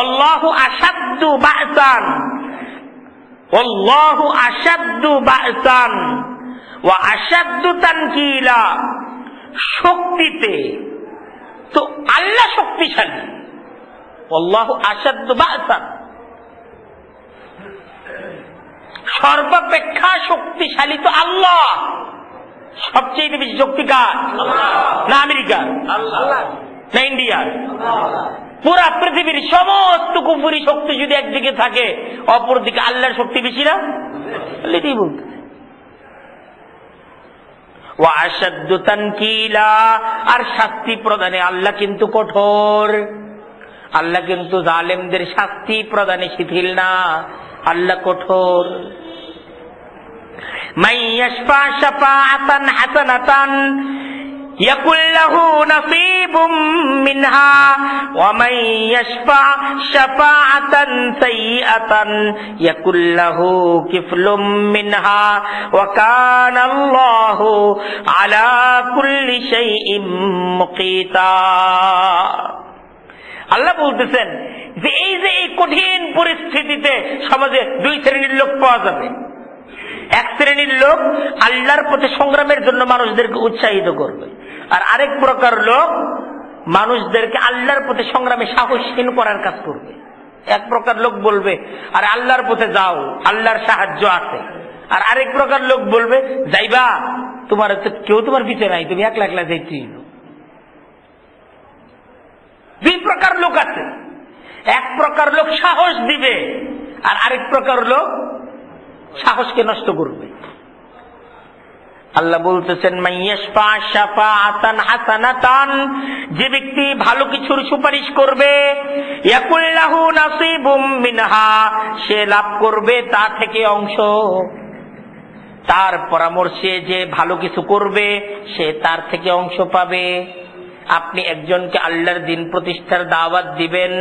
আল্লাহু আশাদ্দু বা'সান, আল্লাহু আশাদ্দু বা'সান ওয়া আশাদ্দু তানকিলা, শক্তিতে তো আল্লাহ শক্তিশালী, আল্লাহু আশাদ্দু বা'সান, সর্বাপেক্ষা শক্তিশালী তো আল্লাহ। সবচেয়ে বেশি শক্তি কার? না আমেরিকার, না ইন্ডিয়ার? পুরা পৃথিবীর সমস্ত কুফরি শক্তি যদি একদিকে থাকে, অপরদিকে আল্লাহর শক্তি বেশি না? এটাই বলতে। ওয়া আশাদ্দু তানকিলা, আর শাস্তি প্রদানে আল্লাহ কিন্তু কঠোর। আল্লাহ কিন্তু জালেমদের শাস্তি প্রদানে শিথিল না, আল্লাহ কঠোর। মান ইয়াশফা শাফাআতান হাসানাতান ইয়াকুল লাহু নাসীবুম মিনহা ওয়া মান ইয়াশফা শাফাআতান সাইয়্যাতান ইয়াকুল লাহু কিফলুম মিনহা ওয়া কানা আল্লাহু আলা কুল্লি শাইইন মুকিতা। আল্লাহ বলতেছেন যে এই যে এই কঠিন পরিস্থিতিতে সমাজে দুই শ্রেণীর লোক পাওয়া যাবে। এক শ্রেণীর লোক আল্লাহর পথে সংগ্রামের জন্য মানুষদেরকে উৎসাহিত করবে, আর আরেক প্রকার লোক মানুষদেরকে আল্লাহর পথে সংগ্রামে সাহসহীন করার কাজ করবে। এক প্রকার লোক বলবে আরে আল্লাহর পথে যাও, আল্লাহর সাহায্য আছে, আর আরেক প্রকার লোক বলবে যাইবা, তোমার কেউ তোমার পিছনে নাই, তুমি একলা একলা যাইতে। দুই প্রকার লোক আছে, এক প্রকার লোক সাহস দিবে, আর আরেক প্রকার লোক সাহসকে নষ্ট করবে। আল্লাহ বলতেছেন মাইয়াশফা শাফাআতান হাসানাতান, যে ব্যক্তি ভালো কিছুর সুপারিশ করবে, ইয়াকুল লাহু নাসীবুম মিনহা, সে লাভ করবে তা থেকে অংশ। তার পরামর্শে যে ভালো কিছু করবে সে তার থেকে অংশ পাবে। আপনি একজনকে আল্লাহর দিন প্রতিষ্ঠার দাওয়াত দিবেন,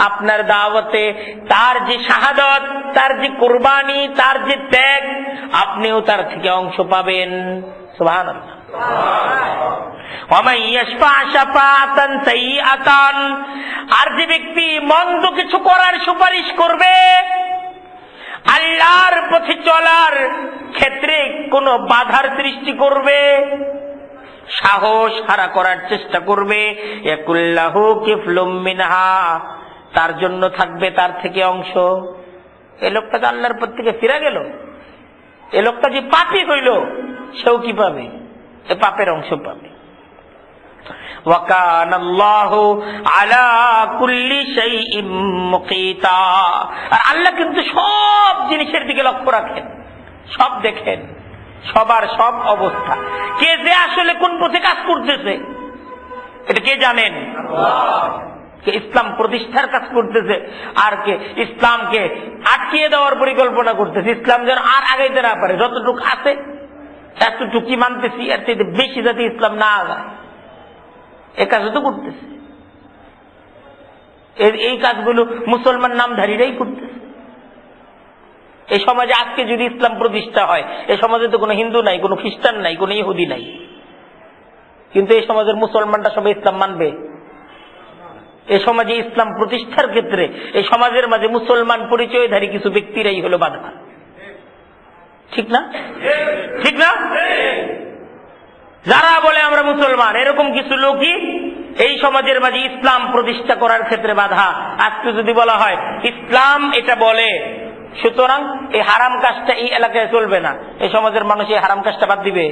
আপনার দাওয়াতে তার যে শাহাদাত, তার যে কুরবানি, তার যে ত্যাগ, আপনিও তার থেকে অংশ পাবেন। সুবহানাল্লাহ। ওয়া মান ইয়াশফা শাফাআতান সাইয়্যাতান, আর যে ব্যক্তি মন্দ কিছু করার সুপারিশ করবে, আল্লাহর পথে চলার ক্ষেত্রে কোনো বাধার সৃষ্টি করবে, সাহস হারা করার চেষ্টা করবে, ইয়াকুল লাহু কিফলুম মিনহা, তার জন্য থাকবে তার থেকে অংশ। এই লোকটা তো আল্লাহর পথ থেকে ফিরে গেল, এই লোকটা যে পাপী হইল সেও কি পাবে? এ পাপের অংশ পাবে। ওয়া কানা আল্লাহু আলা কুল্লি শাইইন মুকিতা, আর আল্লাহ কিন্তু সব জিনিসের দিকে লক্ষ্য রাখেন, সব দেখেন, সবার সব অবস্থা। কে যে আসলে কোন পথে কাজ করতেছে এটা কে জানেন? কে ইসলাম প্রতিষ্ঠার কাজ করতেছে, আর কে ইসলামকে আটকিয়ে দেওয়ার পরিকল্পনা করতেছে, ইসলাম যেন আর আগাইতে না পারে। যতটুকু আছে এতটুকু মানতেছি, এর চেয়ে বেশি যাতে ইসলাম না আগায়, এ কাজ তো করতেছে। এই কাজগুলো মুসলমান নামধারীরাই করতেছে। এই সমাজে আজকে যদি ইসলাম প্রতিষ্ঠা হয়, এই সমাজে তো কোনো হিন্দু নাই, কোনো খ্রিস্টান নাই, কোনো ইহুদি নাই, কিন্তু এই সমাজের মুসলমানরা সবাই ইসলাম মানবে? এই সমাজে ইসলাম প্রতিষ্ঠার ক্ষেত্রে এই সমাজের মাঝে মুসলমান পরিচয়ধারী কিছু ব্যক্তিরাই হলো বাধা, ঠিক না? ঠিক না? যারা বলে আমরা মুসলমান, এরকম কিছু লোকই এই সমাজের মাঝে ইসলাম প্রতিষ্ঠা করার ক্ষেত্রে বাধা। আজকে যদি বলা হয় ইসলাম এটা বলে, সুতরাং এই হারাম কাজটা এই এলাকায় চলবে না, এই সমাজের মানুষ এই হারাম কাজটা বাদ দিবে?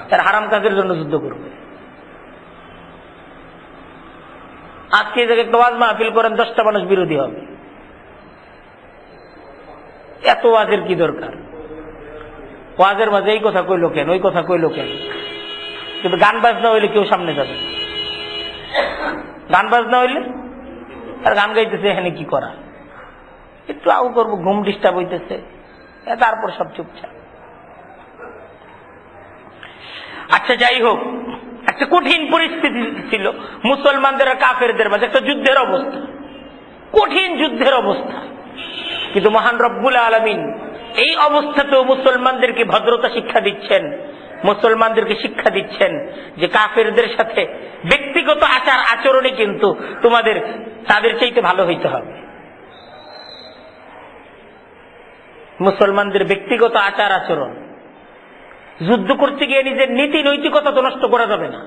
তার হারাম কাজের জন্য যুদ্ধ করবে। আজকে এই জায়গায় একটা ওয়াজ মাহফিল করেন, 10টা মানুষ বিরোধী হবে। এত ওয়াজের কি দরকার? ওয়াজের মাঝে এই কথা কইলো কেন, ওই কথা কইলো কেন? কিন্তু গান বাজনা হইলে কেউ সামনে যাবে? গান বাজনা হইলে আর গান গাইতেছে, এখানে কি করা? একটু আউ করবো, ঘুম ডিস্টার্ব হইতেছে, তারপর সব চুপচাপ। আচ্ছা, যাই হোক, একটা কঠিন পরিস্থিতি ছিল মুসলমানদের আর কাফেরদের মাঝে, একটা যুদ্ধের অবস্থা, কঠিন যুদ্ধের অবস্থা। কিন্তু মহান রব্বুল আলামিন এই অবস্থাতেও মুসলমানদেরকে ভদ্রতা শিক্ষা দিচ্ছেন, মুসলমানদেরকে শিক্ষা দিচ্ছেন যে কাফেরদের সাথে ব্যক্তিগত আচার আচরণে কিন্তু তোমাদের তাদের চাইতে ভালো হইতে হবে। মুসলমানদের ব্যক্তিগত আচার আচরণ, যুদ্ধ করতে গিয়ে নিজের নীতি নৈতিকতা তো নষ্ট করা যাবে না।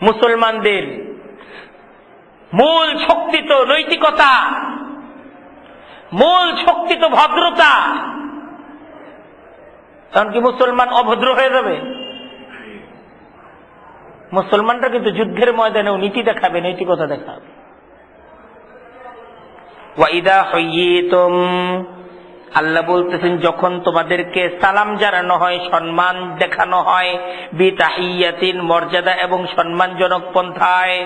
মুসলমানদের মূল শক্তি তো নৈতিকতা, মূল শক্তি তো ভদ্রতা। কারণ কি মুসলমান অভদ্র হয়ে যাবে? মুসলমানরা কিন্তু যুদ্ধের ময়দানেও নীতি দেখাবে, নৈতিকতা দেখাবে। ওয়াইদা হইয়িতুম, আল্লাহ বলতেছেন যখন তোমাদেরকে সালাম জানানো হয়, সম্মান দেখানো হয়, বিতাহিয়াতিন, মর্যাদা এবং সম্মানজনক পন্থায়,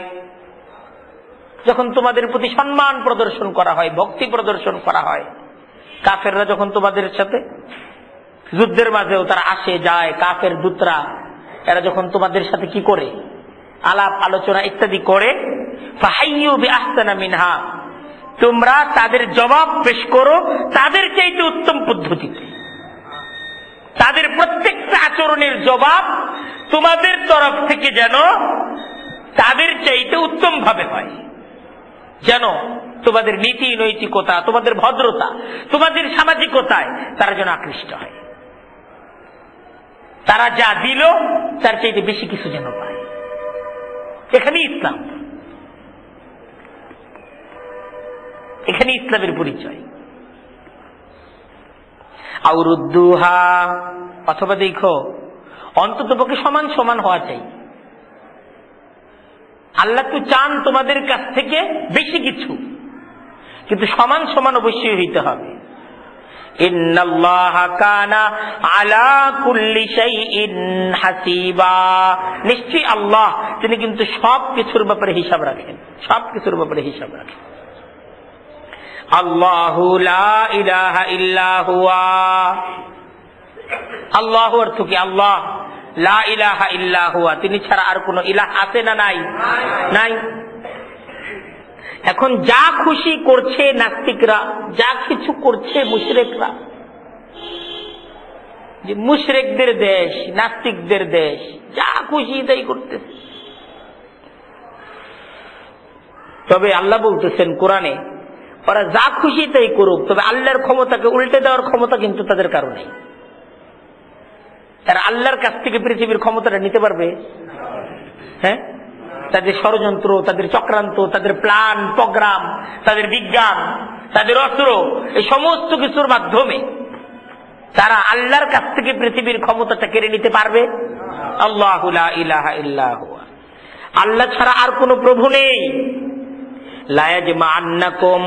যখন তোমাদের প্রতি সম্মান প্রদর্শন করা হয়, ভক্তি প্রদর্শন করা হয়, কাফেররা যখন তোমাদের সাথে যুদ্ধের মাঝেও তারা আসে যায়, কাফের দূতরা এরা যখন তোমাদের সাথে কি করে, আলাপ আলোচনা ইত্যাদি করে, ফাহাইয়ু বিআহসানা মিনহা, তোমরা তাদের জবাব পেশ করো তাদের চাইতে উত্তম পদ্ধতিতে। তাদের প্রত্যেকটা আচরণের জবাব তোমাদের তরফ থেকে যেন তাদের চাইতে উত্তম ভাবে হয়, যেন তোমাদের নীতি নৈতিকতা, তোমাদের ভদ্রতা, তোমাদের সামাজিকতায় তারা যেন আকৃষ্ট হয়। তারা যা দিল তার চাইতে বেশি কিছু যেন পায়। এখানে ইসলাম, এখানে ইসলামের পরিচয়। আউরুদ্দুহা, অথবা দেখো অন্তত পক্ষে সমান সমান হওয়া চাই। আল্লাহ তো চান তোমাদের কাছ থেকে বেশি কিছু, কিন্তু সমান সমান অবশ্যই হইতে হবে। ইন্নাল্লাহা কানা আলা কুল্লি শাইইন হাসিবা, নিশ্চয়ই আল্লাহ তিনি কিন্তু সব কিছুর ব্যাপারে হিসাব রাখেন, সব কিছুর ব্যাপারে হিসাব রাখেন। আল্লাহু লা ইলাহা ইল্লা হুয়া, আল্লাহ অর্থ কি? আল্লাহ, লা ইলাহা ইল্লা হুয়া, তিনি ছাড়া আর কোন ইলাহ আছে না নাই? নাই। এখন যা খুশি করছে নাস্তিকরা, যা কিছু করছে মুশরিকরা, যে মুশরিকদের দেশ, নাস্তিকদের দেশ, যা খুশি তাই করতেছে। তবে আল্লাহ বলতেছেন কোরআনে, ওরা যা খুশি তাই করুক, তবে আল্লাহর ক্ষমতাকে উল্টে দেওয়ার ক্ষমতা কিন্তু তাদের কারো নেই। তারা আল্লাহর কাছ থেকে পৃথিবীর ক্ষমতাটা নিতে পারবে? হ্যাঁ, তাদের ষড়যন্ত্র, তাদের চক্রান্ত, তাদের প্ল্যান প্রোগ্রাম, তাদের বিজ্ঞান, তাদের অস্ত্র, এই সমস্ত কিছুর মাধ্যমে তারা আল্লাহর কাছ থেকে পৃথিবীর ক্ষমতাটা কেড়ে নিতে পারবে? আল্লাহু লা ইলাহা ইল্লা হুয়া, আল্লাহ ছাড়া আর কোন প্রভু নেই। লা ইয়াজমা'আন্নাকুম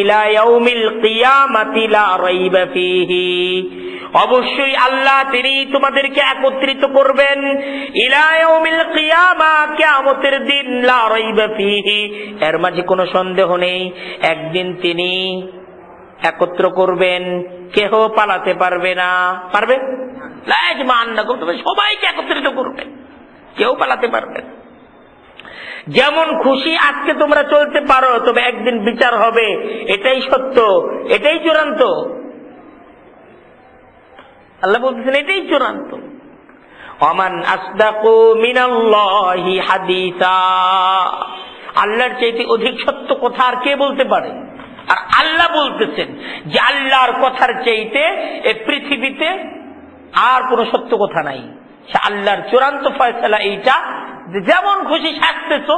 ইলা ইয়াউমিল কিয়ামাতি লা রাইবা ফীহি, অবশ্যই আল্লাহ তিনি তোমাদেরকে একত্রিত করবেন, ইলা ইয়াউমিল কিয়ামা, কিয়ামতের দিন, লা রাইবা ফীহি, এর মাঝে কোনো সন্দেহ নেই। একদিন তিনি একত্র করবেন, কেহ পালাতে পারবে না। পারবে? লা ইয়াজমা'আন্নাকুম, তবে সবাইকে একত্রিত করবেন, কেউ পালাতে পারবে না। যেমন খুশি আজকে তোমরা চলতে পারো, তবে একদিন বিচার হবে, এটাই সত্য, এটাই চূড়ান্ত। আল্লাহ বলতেছেন এটাই চূড়ান্ত। ওমান আসদাকু মিনাল্লাহি হাদিসা, আল্লাহর চাইতে অধিক সত্য কথা আর কে বলতে পারে? আর আল্লাহ বলতেছেন যে আল্লাহর কথার চাইতে এই পৃথিবীতে আর কোনো সত্য কথা নাই। সে আল্লাহর চূড়ান্ত ফয়সালা এইটা, যেমন খুশি শাস্তেছো,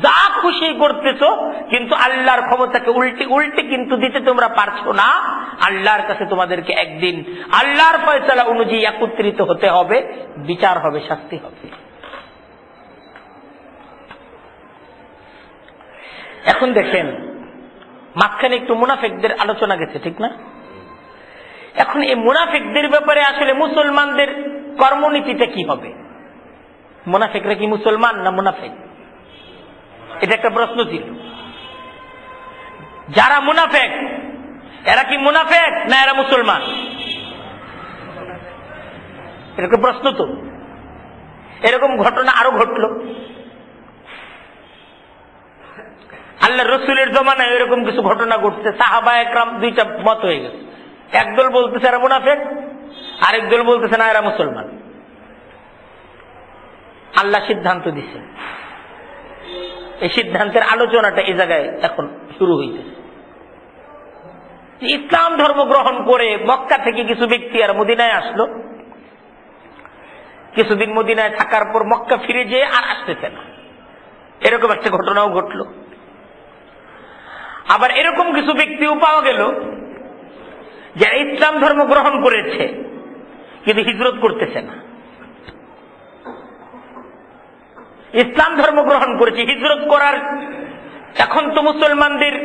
যা খুশি করতেছো, কিন্তু আল্লাহর ক্ষমতাকে উল্টে উল্টে কিন্তু দিতে তোমরা পারছো না। আল্লাহর কাছে তোমাদেরকে একদিন আল্লাহর ফয়সালা অনুযায়ী একত্রিত হতে হবে, বিচার হবে, শাস্তি হবে। এখন দেখেন, মাঝখানে একটু মুনাফিকদের আলোচনা গেছে, ঠিক না? এখন এই মুনাফিকদের ব্যাপারে আসলে মুসলমানদের কর্মনীতিটা কি হবে? মুনাফিকরা কি মুসলমান না মুনাফিক? এটা একটা প্রশ্ন ছিল। যারা মুনাফিক এরা কি মুনাফিক না এরা মুসলমান? এরকম প্রশ্ন তো। এরকম ঘটনা আরো ঘটলো। আল্লাহ রসুলের জমানায় এরকম কিছু ঘটনা ঘটছে। সাহাবা একরাম দুইটা মত হয়ে গেছে। একদল বলতেছে এরা মুনাফিক, আরেক দল বলতেছে না এরা মুসলমান। আল্লাহ সিদ্ধান্ত দিছে। এই সিদ্ধান্তের আলোচনাটা এই জায়গায় এখন শুরু হইতেছে। ইসলাম ধর্ম গ্রহণ করে মক্কা থেকে কিছু ব্যক্তি আর মদিনায় আসলো। কিছুদিন মদিনায় থাকার পর মক্কা ফিরে যেয়ে আর আসতেছে না, এরকম একটা ঘটনাও ঘটলো। আবার এরকম কিছু ব্যক্তিও পাওয়া গেল যারা ইসলাম ধর্ম গ্রহণ করেছে কিন্তু হিজরত করতেছে না। ইসলাম ধর্ম গ্রহণ করেছে, হিজরত করার, এখন তো মুসলমানদের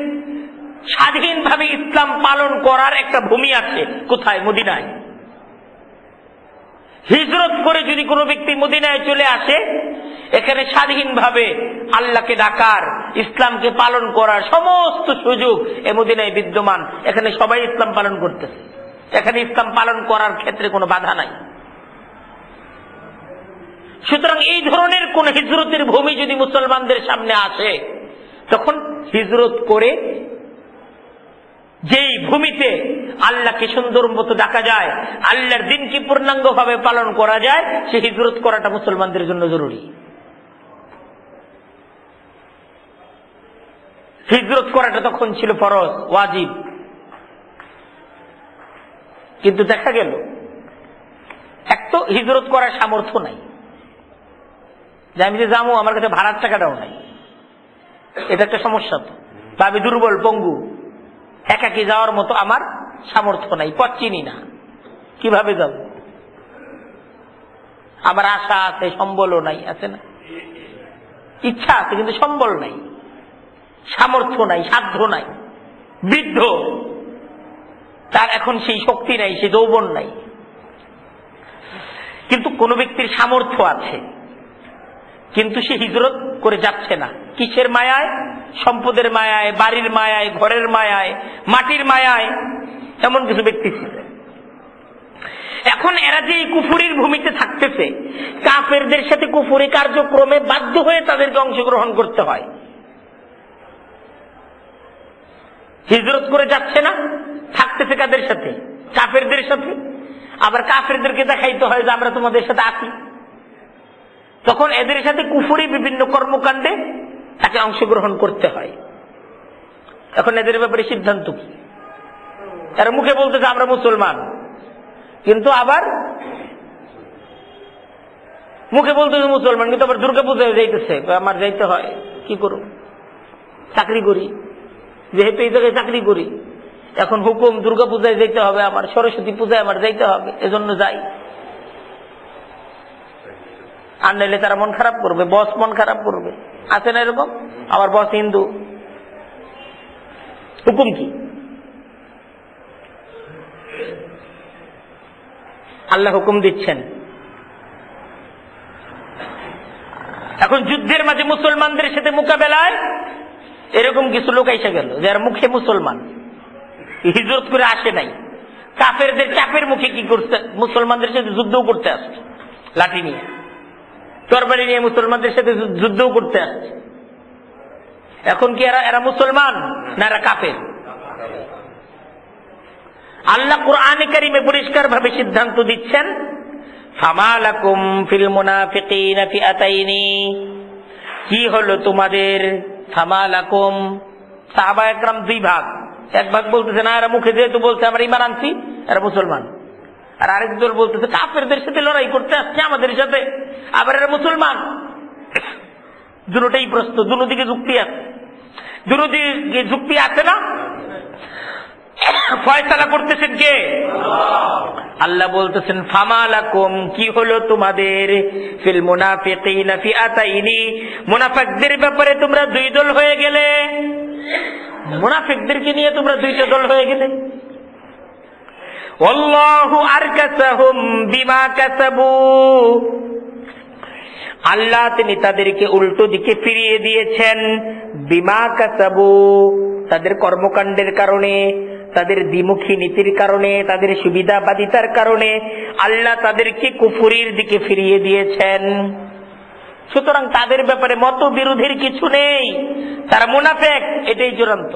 স্বাধীনভাবে ইসলাম পালন করার একটা ভূমি আছে। কোথায়? মদিনায়। হিজরত করে যদি কোনো ব্যক্তি মদিনায় চলে আসে, এখানে স্বাধীনভাবে আল্লাহকে ডাকার, ইসলামকে পালন করার সমস্ত সুযোগ এ মদিনায় বিদ্যমান। এখানে সবাই ইসলাম পালন করতেছে, এখানে ইসলাম পালন করার ক্ষেত্রে কোনো বাধা নাই। সুতরাং এই ধরনের কোন হিজরতের ভূমি যদি মুসলমানদের সামনে আসে, তখন হিজরত করে যেই ভূমিতে আল্লাহকে সুন্দর মতো ডাকা যায়, আল্লাহর দিনকে পূর্ণাঙ্গ ভাবে পালন করা যায়, সে হিজরত করাটা মুসলমানদের জন্য জরুরি। হিজরত করাটা তখন ছিল ফরজ, ওয়াজিব। কিন্তু দেখা গেল এক তো হিজরত করার সামর্থ্য নাই, যে আমি যে যাবো আমার কাছে ভাড়ার টাকাটাও নাই, এটা একটা সমস্যা। তো আমি দুর্বল, পঙ্গু, একাকি যাওয়ার মতো আমার সামর্থ্য নাই, পথ চিনি না, কিভাবে যাব? আমার আশা আছে, সম্বলও নাই, আছে না? ইচ্ছা আছে কিন্তু সম্বল নাই, সামর্থ্য নাই, সাধ্য নাই, বৃদ্ধ, তার এখন সেই শক্তি নাই, সেই যৌবন নাই। কিন্তু কোন ব্যক্তির সামর্থ্য আছে, কিন্তু সে হিজরত করে যাচ্ছে না। কিসের মায়ায়? সম্পদের মায়ায়, বাড়ির মায়ায়, ঘরের মায়ায়, মাটির মায়ায়। এমন কিছু ব্যক্তি ছিল। এখন এরা যে কুফুরির ভূমিতে থাকতেছে, কাফেরদের সাথে কুফুরি কার্যক্রমে বাধ্য হয়ে তাদেরকে অংশগ্রহণ করতে হয়। হিজরত করে যাচ্ছে না, থাকতেছে কাদের সাথে? কাফেরদের সাথে। আবার কাফেরদেরকে দেখাইতে হয় যে আমরা তোমাদের সাথে আছি। তখন এদের সাথে কুফুরি বিভিন্ন কর্মকাণ্ডে তাকে অংশগ্রহণ করতে হয়। এখন এদের ব্যাপারে সিদ্ধান্ত কি? এরা মুখে বলতেছে আমরা মুসলমান, কিন্তু আবার মুখে বলতেছে মুসলমান, কিন্তু আবার দুর্গা পূজায় যাইতেছে। আমার যাইতে হয়, কি করব? চাকরি করি, যেহেতু এই জায়গায় চাকরি করি, এখন হুকুম দুর্গা পূজায় যাইতে হবে, আমার সরস্বতী পূজায় আমার যাইতে হবে, এজন্য যাই। আর নাইলে তারা মন খারাপ করবে, বস মন খারাপ করবে, আছে না এরকম? আমার বস হিন্দু, হুকুম কি? আল্লাহ হুকুম দিচ্ছেন। এখন যুদ্ধের মাঝে মুসলমানদের সাথে মোকাবেলায় এরকম কিছু লোক এসে গেল যারা মুখে মুসলমান, হিজরত করে আসে নাই, কাফেরদের চাপের মুখে কি করছে? মুসলমানদের সাথে যুদ্ধও করতে আসছে, লাঠি নিয়ে, তরবারি নিয়ে মুসলমানদের সাথে যুদ্ধও করতে আসছে। এখন কি এরা মুসলমান না এরা কাফের? আল্লাহ কুরআনে কারীমে পরিষ্কার ভাবে সিদ্ধান্ত দিচ্ছেন, ফামা লাকুম ফিল মুনাফিকিনা ফিআতাইনি, কি হলো তোমাদের? ফামা লাকুম, সাহাবা একরাম দুই ভাগ, এক ভাগ বলতেছে না এরা মুখে যেহেতু বলছে আমরা ঈমান আনছি এরা মুসলমান, আর আরেক দল বলতেছে কাফেরদের সাথে লড়াই করতে আসছে আমাদের সাথে, আবার এরা মুসলমান। দুটোটাই প্রশ্ন, দুদিকে যুক্তি আছে, দুদিকে যুক্তি আছে না? ফয়সালা করতেছেন কে? আল্লাহ বলতেছেন ফামা লাকুম, কি হলো তোমাদের? ফিল মুনাফিকিনা ফিআতাইনি, মুনাফিকদের ব্যাপারে তোমরা দুই দল হয়ে গেলে, মুনাফিকদেরকে নিয়ে তোমরা দুইটা দল হয়ে গেলে। আল্লাহু আরকাসাহুম বিমা কাসাবু, আল্লাহ তিনি তাদেরকে উল্টো দিকে ফিরিয়ে দিয়েছেন, বিমা কাসাবু, তাদের কর্মকাণ্ডের কারণে, তাদের দ্বিমুখী নীতির কারণে, তাদের সুবিধাবাদিতার কারণে আল্লাহ তাদেরকে কুফরির দিকে ফিরিয়ে দিয়েছেন। সুতরাং তাদের ব্যাপারে মতবিরোধের কিছু নেই, তারা মুনাফিক, এটাই চূড়ান্ত।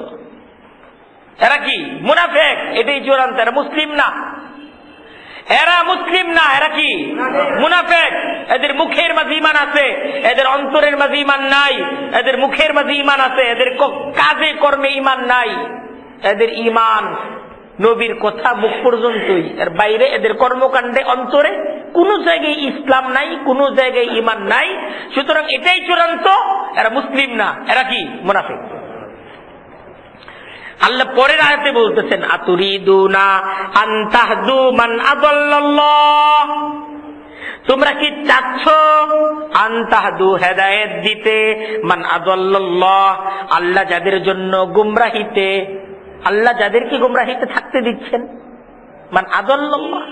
এরা কি মুনাফিক, এটাই চূড়ান্ত, এরা মুসলিম না, এরা মুসলিম না, এরা কি মুনাফিক। এদের মুখের মাঝে ঈমান আছে, এদের অন্তরের মাঝে ঈমান নাই। এদের মুখের মাঝে ঈমান আছে, এদের কাজে কর্মে ঈমান নাই। এদের ঈমান নবীর কথা মুখ পর্যন্তই, এর বাইরে এদের কর্মকাণ্ডে অন্তরে কোন জায়গায় ইসলাম নাই, কোন জায়গায় ঈমান নাই। সুতরাং এটাই চূড়ান্ত, এরা মুসলিম না, এরা কি মুনাফিক। আল্লাহ পরের আয়াতে বলতেছেন আতুরিদুনা আন তাহদু মান আদাল্লাল্লাহ, তোমরা কি চাচ্ছ আন তাহদু, হেদায়েত দিতে, মান আদাল্লাল্লাহ, আল্লাহ যাদের জন্য গুমরাহিতে, আল্লাহ যাদেরকে গুমরাহিতে থাকতে দিচ্ছেন, মান আদাল্লাল্লাহ,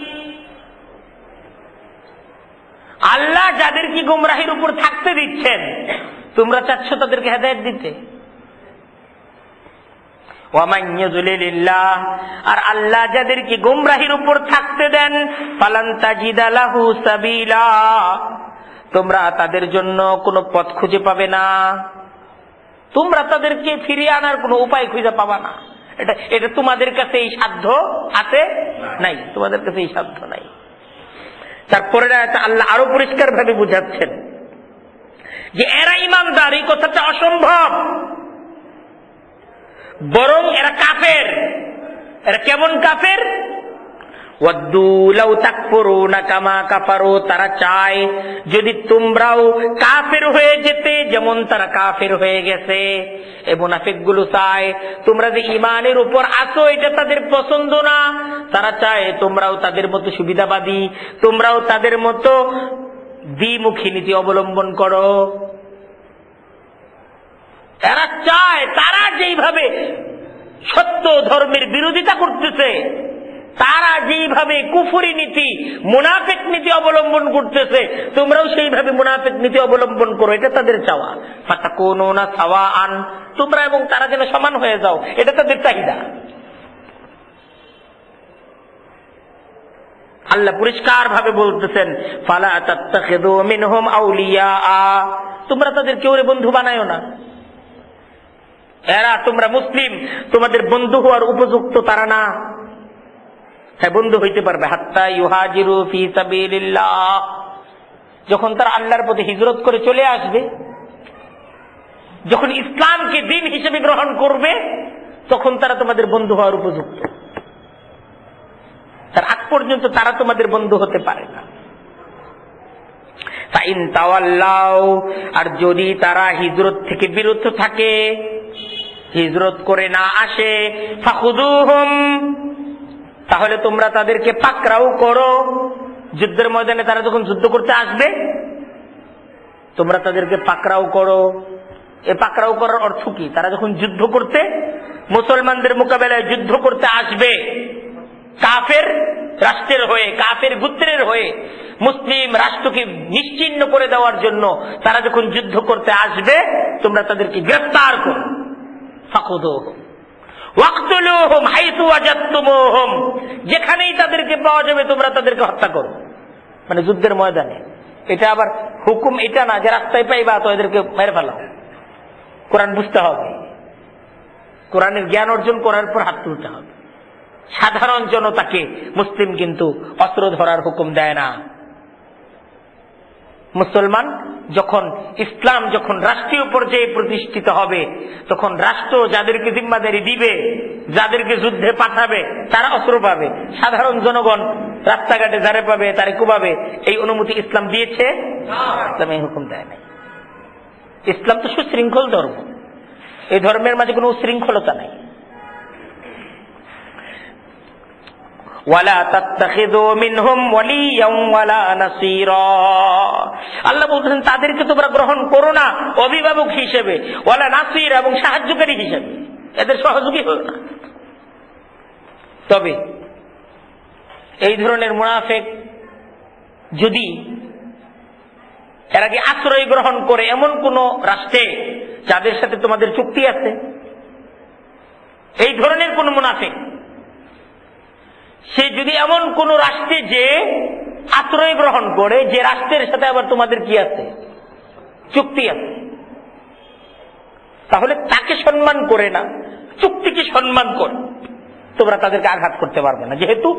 আল্লাহ যাদেরকে গুমরাহির উপর থাকতে দিচ্ছেন তোমরা চাচ্ছ তাদেরকে হেদায়েত দিতে। আর আল্লাহ যাদেরকে গুমরাহির উপর থাকতে দেন, ফালান তাজিদা লাহু সাবিলা, তোমরা তাদের জন্য কোনো পথ খুঁজে পাবে না, তোমরা তাদেরকে ফিরিয়ে আনার কোনো উপায় খুঁজে পাবা না। এটা তোমাদের কাছে এই সাধ্য আছে নাই, তোমাদের কাছে এই সাধ্য নাই। তারপরে আল্লাহ আরো পরিষ্কার ভাবে বুঝাচ্ছেন যে এরা ঈমানদার, এই কথাটা অসম্ভব, বরং এরা কাফের। এরা কেমন কাফের? ওয়াদ্দু লাউ তাকফুরুনা কামা কাফারু, তারা চায় যদি তোমরাও কাফের হয়ে যেতে যেমন তারা কাফের হয়ে গেছে। এই মুনাফিকগুলো চায় তোমরা যে ঈমানের উপর আছো এটা তাদের পছন্দ না, তারা চায় তোমরাও তাদের মতো সুবিধাবাদী, তোমরাও তাদের মতো দ্বিমুখী নীতি অবলম্বন করো। এরা চায় তারা যেইভাবে সত্য ধর্মের বিরোধিতা করতেছে, তারা যেইভাবে কুফরি নীতি মুনাফিক নীতি অবলম্বন করতেছে, তোমরাও সেইভাবে মুনাফিক নীতি অবলম্বন করো, এটা তাদের চাওয়া। ফাতাকুনুনা সাওয়াআন, তোমরা এবং তারা যেন সমান হয়ে যাও, এটা তাদের চাহিদা। আল্লাহ পরিষ্কার ভাবে বলতেছেন ফালা তাত্তাখিযু মিনহুম আউলিয়া, তোমরা তাদের কেউ বন্ধু বানায়ো না। এরা তোমরা মুসলিম, তোমাদের বন্ধু হওয়ার উপযুক্ত তারা না। হ্যাঁ, বন্ধু হইতে পারবে হাত্তা ইউহাজিরু ফি সাবিলিল্লাহ, যখন তারা আল্লাহর পথে হিজরত করে চলে আসবে, যখন ইসলামকে দিন হিসেবে গ্রহণ করবে, তখন তারা তোমাদের বন্ধু হওয়ার উপযুক্ত। তার আগ পর্যন্ত তারা তোমাদের বন্ধু হতে পারে না। ফাইন তাওয়াল্লাউ, আর যদি তারা হিজরত থেকে বিরত থাকে, হিজরত করে না আসে, ফাখুযুহুম, তাহলে তোমরা তাদেরকে পাকড়াও করো। যুদ্ধের ময়দানে তারা যখন যুদ্ধ করতে আসবে তোমরা তাদেরকে পাকড়াও করো। এ পাকড়াও করার অর্থ কি? তারা যখন যুদ্ধ করতে, মুসলমানদের মোকাবেলায় যুদ্ধ করতে আসবে, কাফের রাষ্ট্রের হয়ে, কাফের গোত্রের হয়ে মুসলিম রাষ্ট্রকে নিশ্চিহ্ন করে দেওয়ার জন্য তারা যখন যুদ্ধ করতে আসবে, তোমরা তাদেরকে গ্রেফতার করো। ফাখুযুহুম ওয়াকতুলুহুম হাইসু ওয়াজাদতুমুহুম, যেখানেই তাদেরকে পাওয়া যাবে তোমরা তাদেরকে হত্যা করো, মানে যুদ্ধের ময়দানে। এটা আবার হুকুম এটা না যে রাস্তায় পাইবা তো এদেরকে মেরে ফেলাও, কোরআন বুঝতে হবে, কোরআনের জ্ঞান অর্জন করার পর হাত তুলতে হবে। সাধারণ জনতাকে মুসলিম কিন্তু অস্ত্র ধরার হুকুম দেয় না। মুসলমান যখন, ইসলাম যখন রাষ্ট্রীয় পর্যায়ে প্রতিষ্ঠিত হবে, তখন রাষ্ট্র যাদেরকে জিম্মাদারি দিবে, যাদেরকে যুদ্ধে পাঠাবে, তারা অস্ত্র পাবে। সাধারণ জনগণ রাস্তাঘাটে যারে পাবে তারে কুবাবে, এই অনুমতি ইসলাম দিয়েছে? ইসলাম এই হুকুম দেয় নাই। ইসলাম তো সুশৃঙ্খল ধর্ম, এই ধর্মের মাঝে কোনো উশৃঙ্খলতা নাই। ওয়ালা তাত্তাখিযু মিনহুম ওয়ালিয়্যান ওয়ালা নাসীরা, আল্লাহ বলছেন তাদেরকে তোমরা গ্রহণ করো না অভিভাবক হিসেবে, ওয়ালা নাসীর, এবং সাহায্যকারী হিসেবে, এদের সহযোগী হও না। তবে এই ধরনের মুনাফিক যদি এর আগে আশ্রয় গ্রহণ করে এমন কোন রাষ্ট্রে যাদের সাথে তোমাদের চুক্তি আছে, এই ধরনের কোন মুনাফিক সে যদি এমন কোন রাষ্ট্রে যে আশ্রয় গ্রহণ করে, যে রাষ্ট্রের সাথে আবার তোমাদের কি আছে, চুক্তি আছে, তাহলে তাকে সম্মান করে না, চুক্তিকে সম্মান করে তোমরা তাদেরকে আঘাত করতে পারবে না। যেহেতু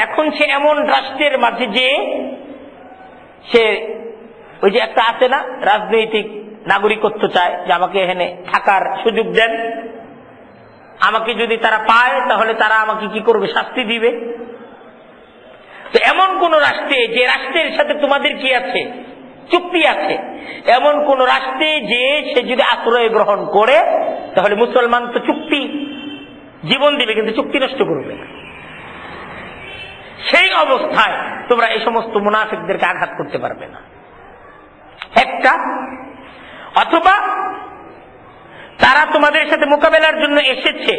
এখন সে এমন রাষ্ট্রের মাঝে যে সে ওই যে একটা আছে না, রাজনৈতিক নাগরিকত্ব চায়, যে আমাকে এখানে থাকার সুযোগ দেন, আমাকে যদি তারা পায় তাহলে তারা আমাকে কি করবে, শাস্তি দিবে। তো এমন কোন রাষ্ট্রে যে রাষ্ট্রের সাথে তোমাদের কি আছে, চুক্তি আছে, এমন কোন রাষ্ট্রে যে সে যদি আশ্রয় গ্রহণ করে, তাহলে মুসলমান তো চুক্তি জীবন দিবে কিন্তু চুক্তি নষ্ট করবে। সেই অবস্থায় তোমরা এই সমস্ত মুনাফিকদেরকে আঘাত করতে পারবে না। একটা, অথবা তারা তোমাদের সাথে মোকাবেলার জন্য এসেছে,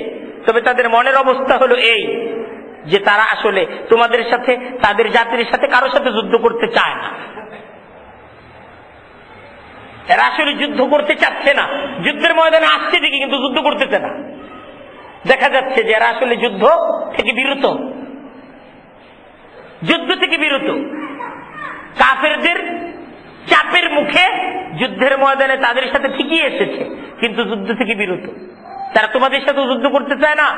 তবে তাদের মনের অবস্থা হলো এই যে তারা আসলে তোমাদের সাথে, তাদের জাতির সাথে কারোর সাথে যুদ্ধ করতে চায় না। এরা আসলে যুদ্ধ করতে চাচ্ছে না, যুদ্ধের ময়দানে আসছে ঠিকই কিন্তু যুদ্ধ করতেছে না। দেখা যাচ্ছে যে এরা আসলে যুদ্ধ থেকে বিরত, যুদ্ধ থেকে বিরত। কাফেরদের চাপের মুখে যুদ্ধের ময়দানে তাদের সাথে ঠিকই এসেছে, কিন্তু যুদ্ধ থেকে বিরত। তারা তোমাদের সাথে যুদ্ধ করতে চায় না,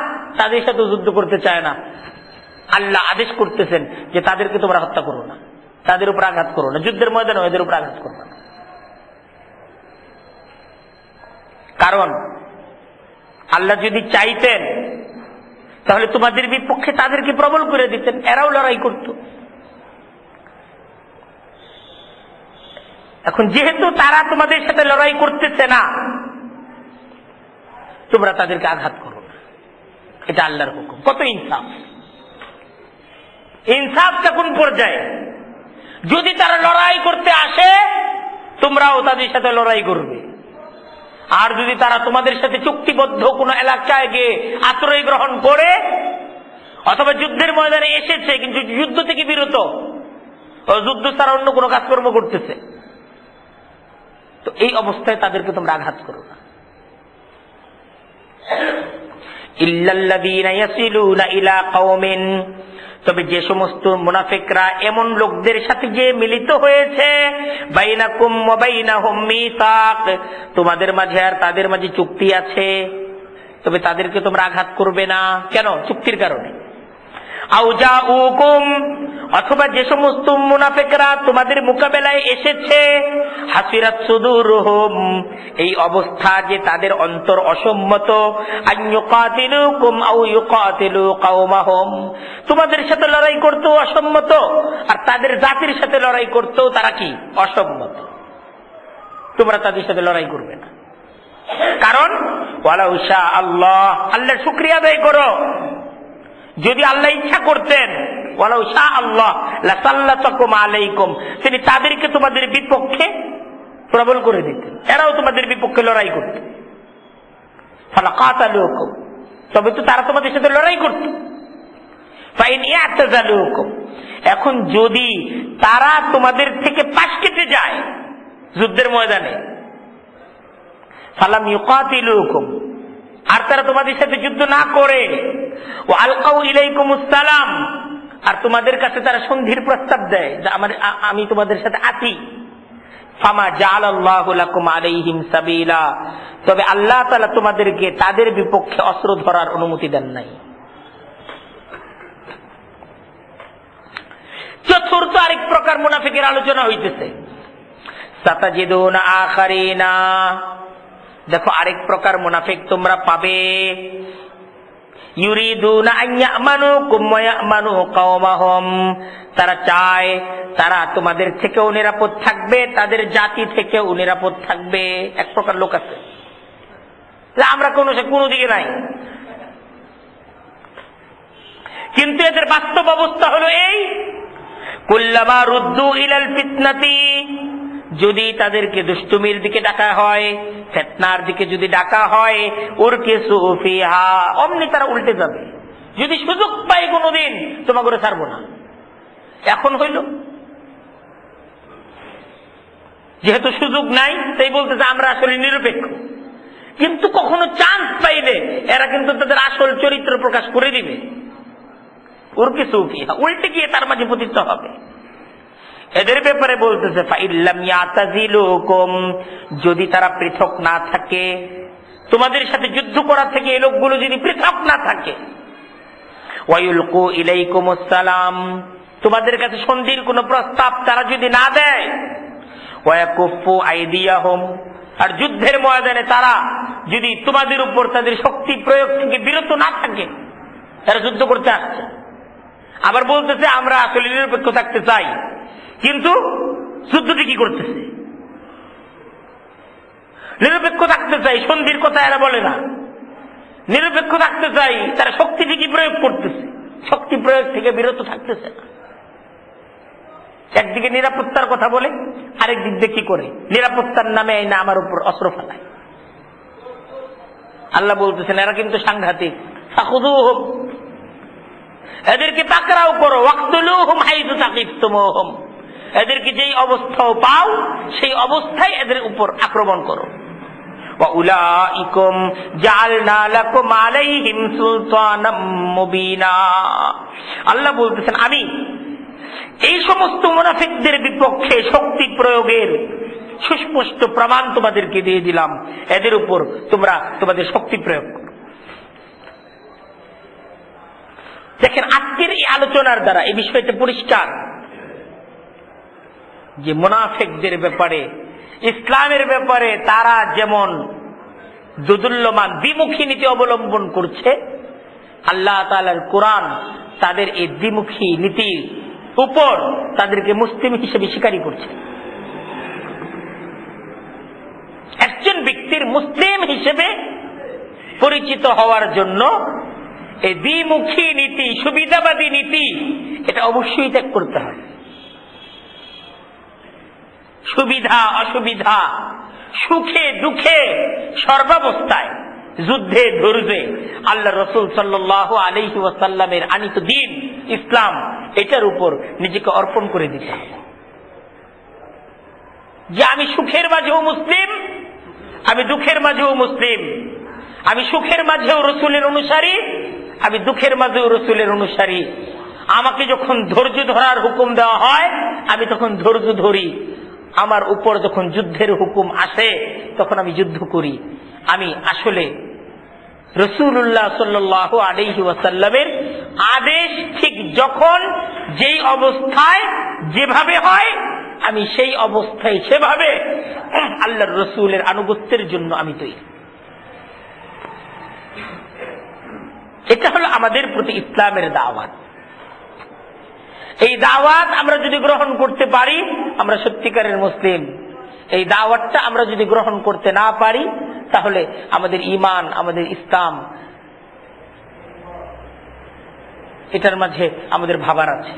তাদের সাথে যুদ্ধ করতে চায় না। আল্লাহ আদেশ করতেছেন যে তাদেরকে তোমরা হত্যা করো না, তাদের উপর আঘাত করো না, যুদ্ধের ময়দানে এদের উপর আঘাত করো না। কারণ আল্লাহ যদি চাইতেন তাহলে তোমাদের বিপক্ষে তাদেরকে প্রবল করে দিতেন, এরাও লড়াই করত। এখন যেহেতু তারা তোমাদের সাথে লড়াই করতেছে না, তোমরা তাদেরকে আঘাত করো না, এটা আল্লাহর হুকুম। কত ইনসাফ! ইনসাফটা কোন পর্যায়ে? যদি তারা লড়াই করতে আসে তোমরাও তাদের সাথে লড়াই করবে, আর যদি তারা তোমাদের সাথে চুক্তিবদ্ধ কোন এলাকায় গিয়ে আশ্রয় গ্রহণ করে, অথবা যুদ্ধের ময়দানে এসেছে কিন্তু যুদ্ধ থেকে বিরত, যুদ্ধ ছাড়া অন্য কোনো কাজকর্ম করতেছে, তো এই অবস্থায় তাদেরকে তোমরা আঘাত করো না। ইল্লাল্লাযীনা ইয়াসিলুনা ইলা কওমিন, তবে যে সমস্ত মুনাফিকরা এমন লোকদের সাথে যে মিলিত হয়েছে, বাইনাকুম ওয়া বাইনাহুম মিসাক, তোমাদের মাঝে আর তাদের মাঝে চুক্তি আছে, তবে তাদেরকে তোমরা আঘাত করবে না। কেন? চুক্তির কারণে। আও জাউকুম, অথবা যে সমস্ত মুনাফিকরা তোমাদের মোকাবেলায় এসেছে, হাসিরাত সুদুরুহুম, এই অবস্থা যে তাদের অন্তর অসম্মত, আন ইউকাতিলুকুম আও ইউকাতিলু কওমাহুম, তোমাদের সাথে লড়াই করতেও অসম্মত, আর তাদের জাতির সাথে লড়াই করতেও তারা কি অসম্মত। তোমরা তাদের সাথে লড়াই করবে না। কারণ ওয়ালাউ শা আল্লাহ, আল্লাহর শুকরিয়া আদায় করো, যদি আল্লাহ ইচ্ছা করতেন, ওয়ালাউ শা আল্লাহ লাসাল্লাতাকুম আলাইকুম, তিনি তাদেরকে তোমাদের বিপক্ষে প্রবল করে দিতেন, এরাও তোমাদের বিপক্ষে লড়াই করত। ফালাকাতালুকুম, তবে তো তারা তোমাদের সাথে লড়াই করত। ফাইন ইয়াতাজালুকুম, এখন যদি তারা তোমাদের থেকে পাশ কেটে যায় যুদ্ধের ময়দানে, ফালাম ইউকাতিলুকুম, আর তারা তোমাদের সাথে যুদ্ধ না করে, ও আলকাউ ইলাইকুমুস সালাম, আর তোমাদের কাছে তারা সন্ধির প্রস্তাব দেয় যে আমি তোমাদের সাথে আছি, ফামা জাআলাল্লাহু লাকুম আলাইহিম সাবিলা, তবে আল্লাহ তাআলা তোমাদেরকে তাদের বিপক্ষে অস্ত্র ধরার অনুমতি দেন নাই। চতুর্থ আরেক প্রকার মুনাফিকের আলোচনা হইতেছে। সাতাজিদুনা আখারিনা, দেখো আরেক প্রকার মুনাফিক তোমরা পাবে। ইউরিদুনা আন ইয়ামানুকুম ওয়া ইয়ামানু কওমাহুম, তারা চায় তারা তোমাদের থেকেও নিরাপদ থাকবে, তাদের জাতি থেকেও নিরাপদ থাকবে। এক প্রকার লোক আছে আমরা কোনো দিকে নাই, কিন্তু এদের বাস্তব অবস্থা হলো এই, কুল্লামা রুদ্দু ইলাল ফিতনাতি, যদি তাদেরকে দুষ্টুমির দিকে ডাকা হয়, ফিতনার দিকে যদি ডাকা হয়, উরকিসু ফিহা, অমনি তারা উল্টে যাবে। যদি সুযোগ পাই কোনোদিন তোমাকে করে ছাড়বো না। এখন হইল যেহেতু সুযোগ নাই তাই বলতেছে আমরা আসলে নিরপেক্ষ, কিন্তু কখনো চান্স পাইলে এরা কিন্তু তাদের আসল চরিত্র প্রকাশ করে দিবে। উরকিসু ফিহা, উল্টে গিয়ে তার মাঝে পতিত হবে। এদের ব্যাপারে বলতেছে ফাইল্লাম ইয়াতাজিলুকুম, যদি তারা পৃথক না থাকে, তোমাদের সাথে যুদ্ধ করা থেকে এই লোকগুলো যদি পৃথক না থাকে, ওয়ায়ুলকু ইলাইকুমুস সালাম, তোমাদের কাছে সন্ধির কোন প্রস্তাব তারা যদি না দেয়, ওয়ায়াকুফু আইদিয়াহুম, আর যুদ্ধের ময়দানে তারা যদি তোমাদের উপর তাদের শক্তি প্রয়োগ থেকে বিরত না থাকে, তারা যুদ্ধ করতে আসছে। আবার বলতেছে আমরা আসলে নিরপেক্ষ থাকতে চাই, কিন্তু যুদ্ধটি কি করতেছে, নিরপেক্ষ থাকতে চাই, সন্ধির কথা এরা বলে না। নিরপেক্ষ থাকতে চাই, তারা শক্তি ঠিকই প্রয়োগ করতেছে, শক্তি প্রয়োগ থেকে বিরত থাকতেছে না। একদিকে নিরাপত্তার কথা বলে, আরেক দিক দিয়ে কি করে নিরাপত্তার নামে না আমার উপর অস্ত্র ফেলায়। আল্লাহ বলতেছেন এরা কিন্তু সাংঘাতিক। ফাখুযুহুম, এদেরকে পাকড়াও করো, ওয়াকতুলুহুম হাইযু তাকিফতুমুহুম, এদেরকে যেই অবস্থাও পাও সেই অবস্থায় এদের উপর আক্রমণ করো। ওয়া উলাইকুম জাআলনা লাকুম আলাইহিম সুলতানাম মুবিনা, আল্লাহ বলতেছেন আমি এই সমস্ত মুনাফিকদের বিপক্ষে শক্তি প্রয়োগের সুস্পষ্ট প্রমাণ তোমাদেরকে দিয়ে দিলাম, এদের উপর তোমরা তোমাদের শক্তি প্রয়োগ করো। দেখেন আজকের এই আলোচনার দ্বারা এই বিষয়টা পরিষ্কার যে মুনাফিকদের ব্যাপারে, ইসলামের ব্যাপারে তারা যেমন দুদুল্যমান দ্বিমুখী নীতি অবলম্বন করছে, আল্লাহ তাআলার কোরআন তাদের এই দ্বিমুখী নীতির উপর তাদেরকে মুসলিম হিসেবে স্বীকারই করছে। একজন ব্যক্তির মুসলিম হিসেবে পরিচিত হওয়ার জন্য এই দ্বিমুখী নীতি, সুবিধাবাদী নীতি, এটা অবশ্যই ত্যাগ করতে হবে। সুবিধা অসুবিধা, সুখে দুঃখে, সর্বাবস্থায়, যুদ্ধে ধৈর্যে আল্লাহ রাসূল সাল্লাল্লাহু আলাইহি ওয়াসাল্লামের আনিত দ্বীন ইসলাম, এটার উপর নিজেকে অর্পণ করে দিতে হবে। যে আমি সুখের মাঝেও মুসলিম, আমি দুঃখের মাঝেও মুসলিম, আমি সুখের মাঝেও রাসূলের অনুসারী, আমি দুঃখের মাঝেও রাসূলের অনুসারী। আমাকে যখন ধৈর্য ধরার হুকুম দেওয়া হয় আমি তখন ধৈর্য ধরি, আমার উপর যখন যুদ্ধের হুকুম আসে তখন আমি যুদ্ধ করি। আমি আসলে রাসূলুল্লাহ সাল্লাল্লাহু আলাইহি ওয়াসাল্লামের আদেশ ঠিক যখন যেই অবস্থায় যেভাবে হয় আমি সেই অবস্থায় সেভাবে আল্লাহর রাসূলের আনুগত্যের জন্য আমি তৈরি। এটা হলো আমাদের প্রতি ইসলামের দাওয়াত। এই দাওয়াত আমরা যদি গ্রহণ করতে পারি আমরা সত্যিকারের মুসলিম। এই দাওয়াতটা আমরা যদি গ্রহণ করতে না পারি তাহলে আমাদের ঈমান, আমাদের ইসলাম, এটার মাঝে আমাদের ভাবার আছে।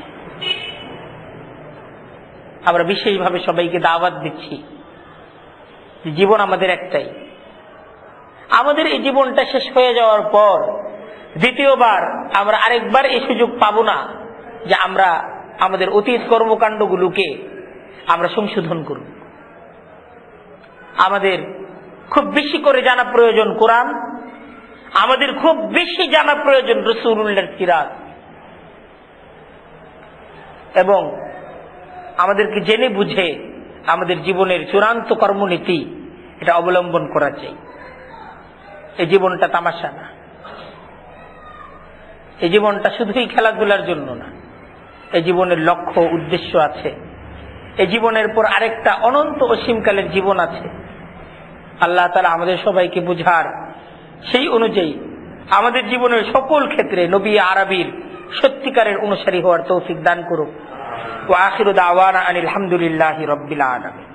আমরা বিশেষভাবে সবাইকে দাওয়াত দিচ্ছি, জীবন আমাদের একটাই। আমাদের এই জীবনটা শেষ হয়ে যাওয়ার পর দ্বিতীয়বার আমরা আরেকবার এই সুযোগ পাবো না যে আমরা আমাদের অতীত কর্মকাণ্ডগুলোকে আমরা সংশোধন করব। আমাদের খুব বেশি করে জানা প্রয়োজন কোরআন, আমাদের খুব বেশি জানা প্রয়োজন রাসূলুল্লাহর সিরাত, এবং আমাদেরকে জেনে বুঝে আমাদের জীবনের চূড়ান্ত কর্মনীতি এটা অবলম্বন করা চাই। এই জীবনটা তামাশা না, এই জীবনটা শুধুই খেলাধুলার জন্য না, এই জীবনের লক্ষ্য উদ্দেশ্য আছে। এই জীবনের পর আরেকটা অনন্ত অসীমকালের জীবন আছে। আল্লাহ তাআলা আমাদের সবাইকে বুঝার সেই অনুযায়ী আমাদের জীবনের সকল ক্ষেত্রে নবী আরবির সত্যিকারের অনুসারী হওয়ার তৌফিক দান করুক। ওয়া আখিরু দাওয়ানা আনিল হামদুলিল্লাহি রাব্বিল আলামিন।